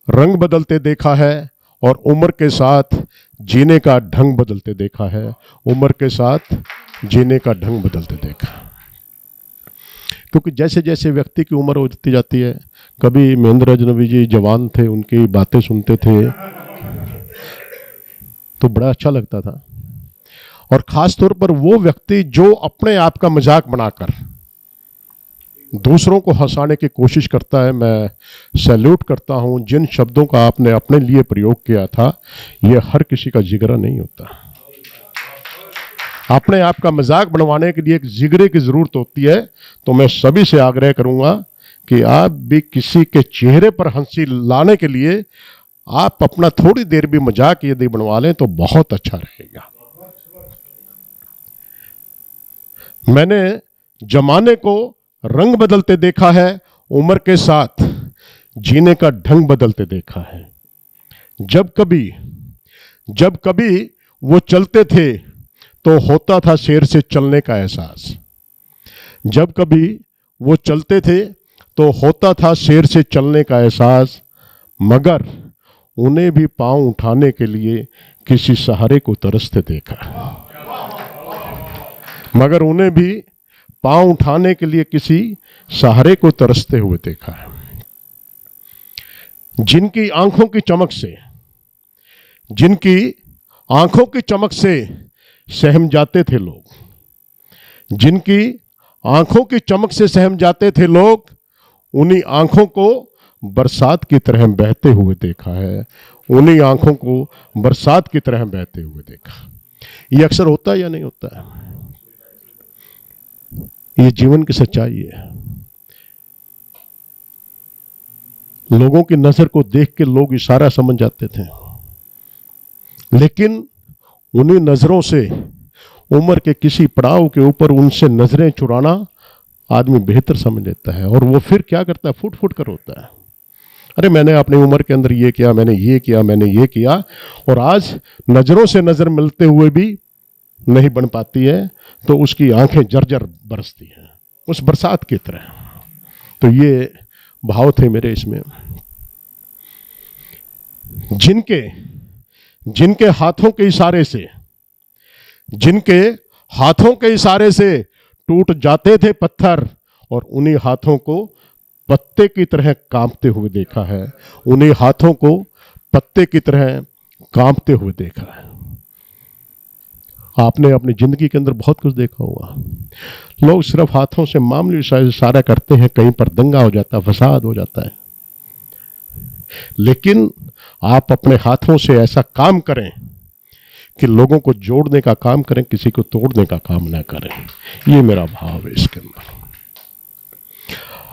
रंग बदलते देखा है, और उम्र के साथ जीने का ढंग बदलते देखा है। उम्र के साथ जीने का ढंग बदलते देखा। क्योंकि जैसे जैसे व्यक्ति की उम्र होती जाती है, कभी महेंद्र अजनबी जी जवान थे, उनकी बातें सुनते थे तो बड़ा अच्छा लगता था। और खास तौर पर वो व्यक्ति जो अपने आप का मजाक बनाकर दूसरों को हंसाने की कोशिश करता है, मैं सैल्यूट करता हूं। जिन शब्दों का आपने अपने लिए प्रयोग किया था, यह हर किसी का जिगरा नहीं होता। अपने आप का मजाक बनवाने के लिए एक जिगरे की जरूरत होती है। तो मैं सभी से आग्रह करूंगा कि आप भी किसी के चेहरे पर हंसी लाने के लिए आप अपना थोड़ी देर भी मजाक यदि बनवा लें तो बहुत अच्छा रहेगा। मैंने जमाने को रंग बदलते देखा है, उम्र के साथ जीने का ढंग बदलते देखा है। जब कभी वो चलते थे तो होता था शेर से चलने का एहसास। जब कभी वो चलते थे तो होता था शेर से चलने का एहसास, मगर उन्हें भी पांव उठाने के लिए किसी सहारे को तरसते देखा। मगर उन्हें भी पांव उठाने के लिए किसी सहारे को तरसते हुए देखा है। जिनकी आंखों की चमक से सहम जाते थे लोग, जिनकी आंखों की चमक से सहम जाते थे लोग, उन्हीं आंखों को बरसात की तरह बहते हुए देखा है। उन्हीं आंखों को बरसात की तरह बहते हुए देखा। ये अक्सर होता है या नहीं होता है? ये जीवन की सच्चाई है। लोगों की नजर को देख के लोग इशारा समझ जाते थे, लेकिन उन्हीं नजरों से उम्र के किसी पड़ाव के ऊपर उनसे नजरें चुराना आदमी बेहतर समझ लेता है। और वो फिर क्या करता है, फुट फुट कर होता है, अरे मैंने अपनी उम्र के अंदर ये किया, मैंने ये किया, मैंने ये किया। और आज नजरों से नजर मिलते हुए भी नहीं बन पाती है, तो उसकी आंखें जर्जर बरसती हैं उस बरसात की तरह। तो ये भाव थे मेरे इसमें। जिनके हाथों के इशारे से टूट जाते थे पत्थर और उन्हीं हाथों को पत्ते की तरह कांपते हुए देखा है, उन्हीं हाथों को पत्ते की तरह कांपते हुए देखा है। आपने अपनी जिंदगी के अंदर बहुत कुछ देखा होगा। लोग सिर्फ हाथों से मामूली सा इशारा करते हैं, कहीं पर दंगा हो जाता है, फसाद हो जाता है, लेकिन आप अपने हाथों से ऐसा काम करें कि लोगों को जोड़ने का काम करें, किसी को तोड़ने का काम ना करें। ये मेरा भाव है इसके अंदर।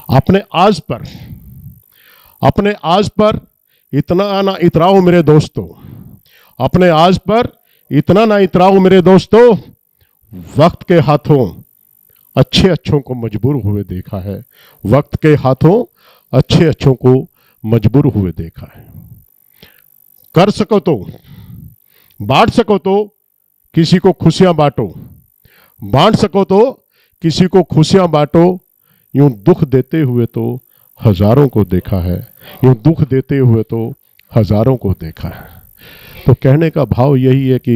अपने आज पर इतना ना इतराओ मेरे दोस्तों, अपने आज पर इतना ना इतराओ मेरे दोस्तों। वक्त के हाथों अच्छे अच्छों को मजबूर हुए देखा है, वक्त के हाथों अच्छे अच्छों को मजबूर हुए देखा है। कर सको तो बांट सको तो किसी को खुशियां बांटो, बांट सको तो किसी को खुशियां बांटो। यूं दुख देते हुए तो हजारों को देखा है, यूं दुख देते हुए तो हजारों को देखा है। तो कहने का भाव यही है कि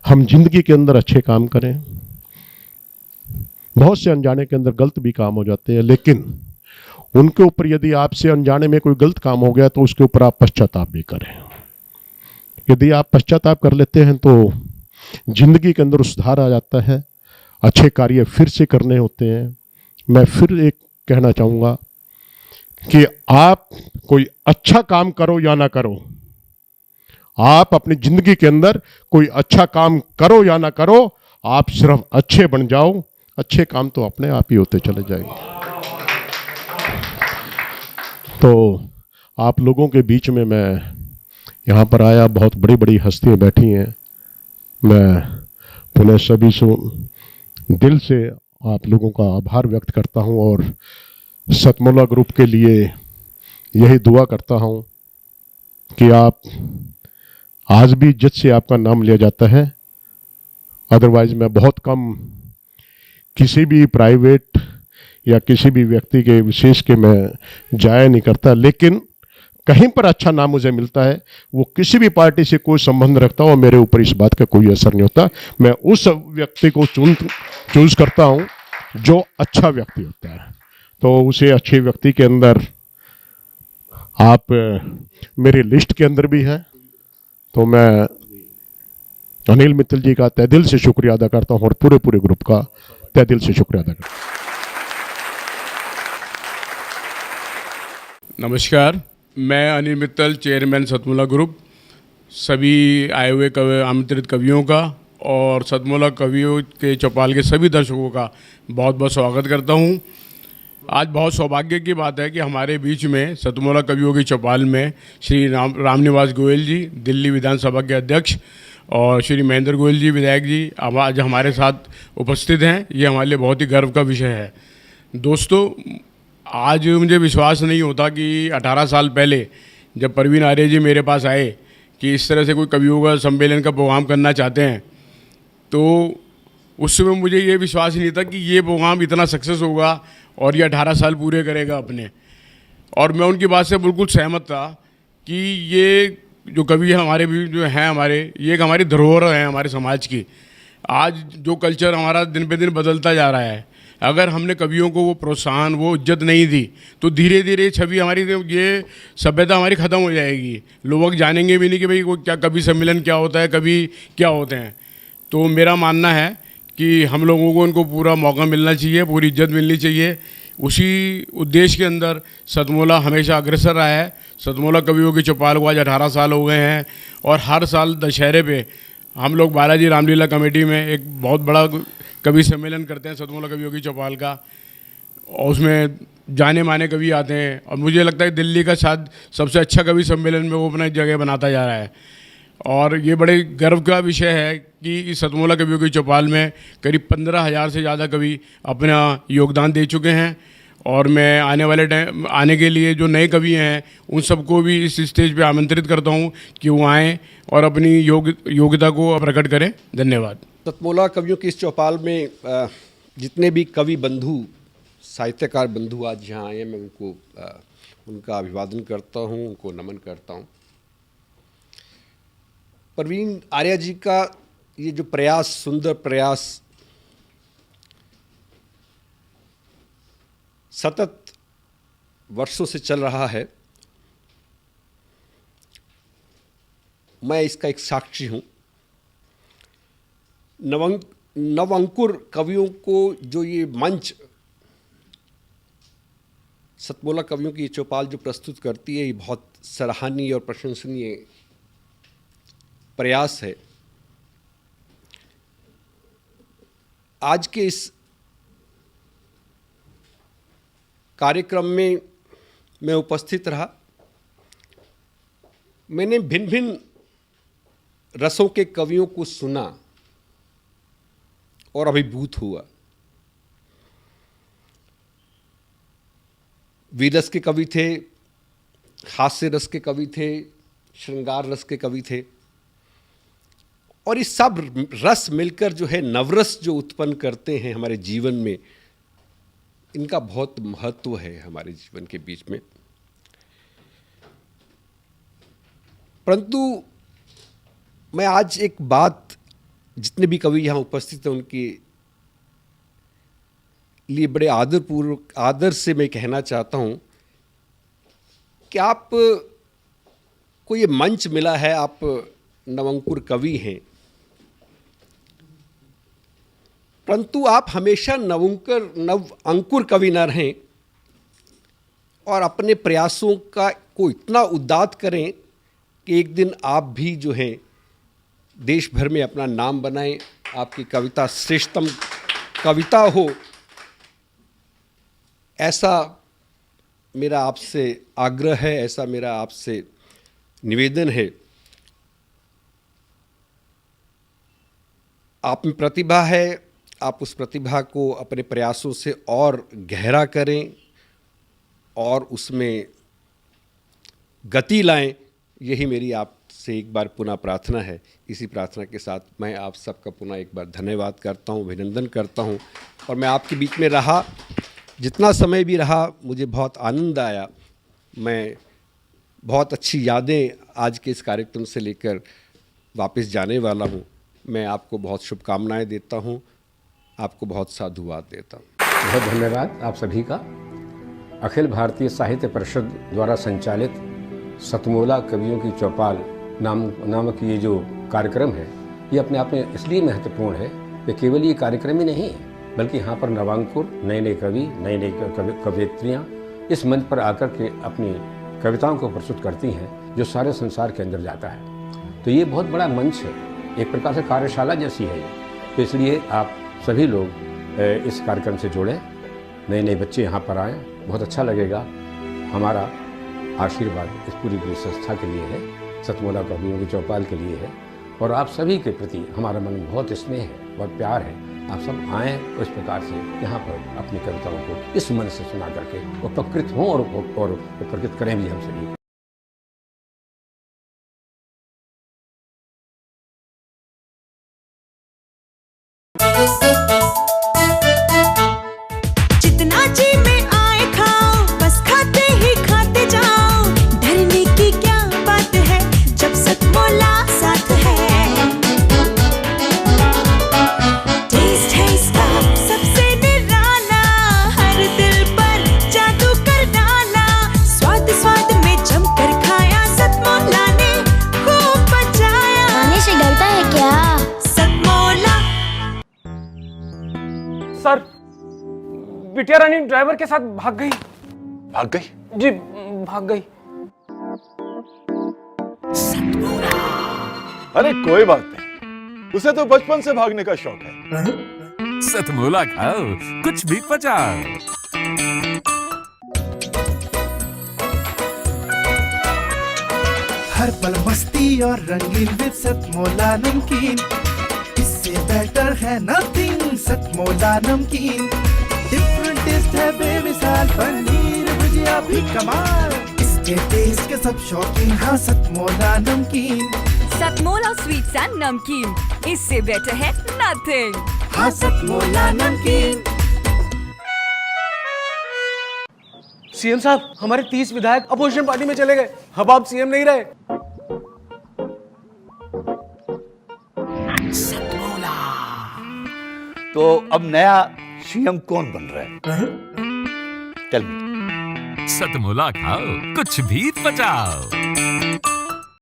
हम जिंदगी के अंदर अच्छे काम करें। बहुत से अनजाने के अंदर गलत भी काम हो जाते हैं, लेकिन उनके ऊपर यदि आपसे अनजाने में कोई गलत काम हो गया तो उसके ऊपर आप पश्चाताप भी करें। यदि आप पश्चाताप कर लेते हैं तो जिंदगी के अंदर सुधार आ जाता है, अच्छे कार्य फिर से करने होते हैं। मैं फिर एक कहना चाहूँगा कि आप कोई अच्छा काम करो या ना करो, आप अपनी जिंदगी के अंदर कोई अच्छा काम करो या ना करो, आप सिर्फ अच्छे बन जाओ, अच्छे काम तो अपने आप ही होते चले जाएंगे। तो आप लोगों के बीच में मैं यहाँ पर आया, बहुत बड़ी बड़ी हस्तियाँ बैठी हैं। मैं पुनः सभी से दिल से आप लोगों का आभार व्यक्त करता हूँ और सतमोला ग्रुप के लिए यही दुआ करता हूँ कि आप आज भी इज्जत से आपका नाम लिया जाता है। अदरवाइज मैं बहुत कम किसी भी प्राइवेट या किसी भी व्यक्ति के विशेष के मैं जाया नहीं करता, लेकिन कहीं पर अच्छा नाम मुझे मिलता है, वो किसी भी पार्टी से कोई संबंध रखता हो, मेरे ऊपर इस बात का कोई असर नहीं होता। मैं उस व्यक्ति को चूज करता हूं जो अच्छा व्यक्ति होता है। तो उसे अच्छे व्यक्ति के अंदर आप मेरी लिस्ट के अंदर भी हैं। तो मैं अनिल मित्तल जी का तहे दिल से शुक्रिया अदा करता हूं और पूरे ग्रुप का तहे दिल से शुक्रिया अदा करता हूं। नमस्कार, मैं अनिल मित्तल, चेयरमैन सतमोला ग्रुप, सभी आए हुए आमंत्रित कवियों का और सतमोला कवियों के चौपाल के सभी दर्शकों का बहुत बहुत स्वागत करता हूं। आज बहुत सौभाग्य की बात है कि हमारे बीच में सतमोला कवियों की चौपाल में श्री रामनिवास गोयल जी, दिल्ली विधानसभा के अध्यक्ष, और श्री महेंद्र गोयल जी, विधायक जी, आज हमारे साथ उपस्थित हैं। ये हमारे लिए बहुत ही गर्व का विषय है। दोस्तों, आज मुझे विश्वास नहीं होता कि 18 साल पहले जब परवीन आर्य जी मेरे पास आए कि इस तरह से कोई कवियों का सम्मेलन का प्रोग्राम करना चाहते हैं, तो उस समय मुझे ये विश्वास नहीं था कि ये प्रोग्राम इतना सक्सेस होगा और ये 18 साल पूरे करेगा अपने। और मैं उनकी बात से बिल्कुल सहमत था कि ये जो कवि हमारे भी जो हैं हमारे, ये एक हमारी धरोहर है हमारे समाज की। आज जो कल्चर हमारा दिन पे दिन बदलता जा रहा है, अगर हमने कवियों को वो प्रोत्साहन, वो इज्जत नहीं दी तो धीरे धीरे छवि हमारी, ये सभ्यता हमारी ख़त्म हो जाएगी। लोग जानेंगे भी नहीं कि भाई वो क्या कवि सम्मेलन क्या होता है, कवि क्या होते हैं। तो मेरा मानना है कि हम लोगों को उनको पूरा मौका मिलना चाहिए, पूरी इज्जत मिलनी चाहिए। उसी उद्देश्य के अंदर सतमोला हमेशा अग्रसर रहा है। सतमोला कवियों की चौपाल को आज 18 साल हो गए हैं और हर साल दशहरे पे हम लोग बालाजी रामलीला कमेटी में एक बहुत बड़ा कवि सम्मेलन करते हैं सतमोला कवियों की चौपाल का, और उसमें जाने माने कवि आते हैं। और मुझे लगता है दिल्ली का शायद सबसे अच्छा कवि सम्मेलन में वो अपना जगह बनाता जा रहा है। और ये बड़े गर्व का विषय है कि इस सतमोला कवियों की चौपाल में करीब 15,000 से ज़्यादा कवि अपना योगदान दे चुके हैं। और मैं आने वाले टाइम आने के लिए जो नए कवि हैं उन सबको भी इस स्टेज पे आमंत्रित करता हूँ कि वो आएँ और अपनी योग्यता को प्रकट करें। धन्यवाद। सतमोला कवियों की इस चौपाल में जितने भी कवि बंधु, साहित्यकार बंधु आज यहाँ आए हैं, मैं उनका अभिवादन करता हूँ, उनको नमन करता हूँ। परवीन आर्य जी का ये जो प्रयास, सुंदर प्रयास सतत वर्षों से चल रहा है। मैं इसका एक साक्षी हूँ। नवअंकुर कवियों को जो ये मंच सतमोला कवियों की ये चौपाल जो प्रस्तुत करती है, ये बहुत सराहनीय और प्रशंसनीय प्रयास है। आज के इस कार्यक्रम में मैं उपस्थित रहा। मैंने भिन्न भिन्न रसों के कवियों को सुना और अभिभूत हुआ। वीरस के कवि थे, हास्य रस के कवि थे, श्रृंगार रस के कवि थे, और ये सब रस मिलकर जो है नवरस जो उत्पन्न करते हैं हमारे जीवन में, इनका बहुत महत्व है हमारे जीवन के बीच में। परंतु मैं आज एक बात जितने भी कवि यहाँ उपस्थित हैं उनके लिए बड़े आदर से मैं कहना चाहता हूँ कि आप को ये मंच मिला है, आप नवअंकुर कवि हैं, परंतु आप हमेशा नवअंकुर कवि न रहें और अपने प्रयासों को इतना उद्दात करें कि एक दिन आप भी जो हैं देश भर में अपना नाम बनाएं, आपकी कविता श्रेष्ठतम कविता हो, ऐसा मेरा आपसे आग्रह है, ऐसा मेरा आपसे निवेदन है। आप में प्रतिभा है, आप उस प्रतिभा को अपने प्रयासों से और गहरा करें और उसमें गति लाएं, यही मेरी आपसे एक बार पुनः प्रार्थना है। इसी प्रार्थना के साथ मैं आप सबका पुनः एक बार धन्यवाद करता हूं, अभिनंदन करता हूं। और मैं आपके बीच में रहा, जितना समय भी रहा, मुझे बहुत आनंद आया। मैं बहुत अच्छी यादें आज के इस कार्यक्रम से लेकर वापस जाने वाला हूं। मैं आपको बहुत शुभकामनाएं देता हूं, आपको बहुत साधुवाद देता हूं। बहुत धन्यवाद आप सभी का। अखिल भारतीय साहित्य परिषद द्वारा संचालित सतमोला कवियों की चौपाल नामक ये जो कार्यक्रम है, ये अपने आप में इसलिए महत्वपूर्ण है कि केवल ये कार्यक्रम ही नहीं है, बल्कि यहाँ पर नवांकुर, नए नए कवि, नई नई कवयित्रियाँ इस मंच पर आकर के अपनी कविताओं को प्रस्तुत करती हैं, जो सारे संसार के अंदर जाता है। तो ये बहुत बड़ा मंच है, एक प्रकार से कार्यशाला जैसी है ये। तो इसलिए आप सभी लोग इस कार्यक्रम से जुड़ें, नए नए बच्चे यहाँ पर आएँ, बहुत अच्छा लगेगा। हमारा आशीर्वाद इस पूरी संस्था के लिए है, सतमोला कवियों की चौपाल के लिए है, और आप सभी के प्रति हमारा मन में बहुत स्नेह है, बहुत प्यार है। आप सब आएँ उस प्रकार से यहाँ पर अपनी कविताओं को इस मन से सुना करके उपकृत हों और उपकृत करें भी हम सभी। जितना जी में आए खाओ, बस खाते ही खाते जाओ। डरने की क्या बात है जब सतमोला साथ है। टेस्ट है इसका सबसे निराला, हर दिल पर जादू कर डाला। स्वाद स्वाद में जमकर खाया, सतमोला ने खूब बचाया। खाने से डरता है क्या? सतमोला। सर, बिटिया रानी ड्राइवर के साथ भाग गई। भाग गई? जी, भाग गई। अरे कोई बात नहीं, उसे तो बचपन से भागने का शौक है। सतमोला खाओ, कुछ भी पचाओ। हर पल मस्ती और रंगीन विद सतमोला नमकीन, इससे बेटर है नथिंग। सतमोला नमकीन, डिफरेंट टेस्ट है बेमिसाल, पनीर भुजिया भी कमाल। इसके टेस्ट के सब शौकीन, हाँ सतमोला नमकीन। सतमोला स्वीट्स एंड नमकीन, इससे बेटर है नथिंग। हाँ सतमोला नमकीन। सीएम साहब, हमारे 30 विधायक अपोजिशन पार्टी में चले गए। अब आप सीएम नहीं रहे। तो अब नया सीएम कौन बन रहा है? Tell me. सतमोला खाओ, कुछ भी पचाओ।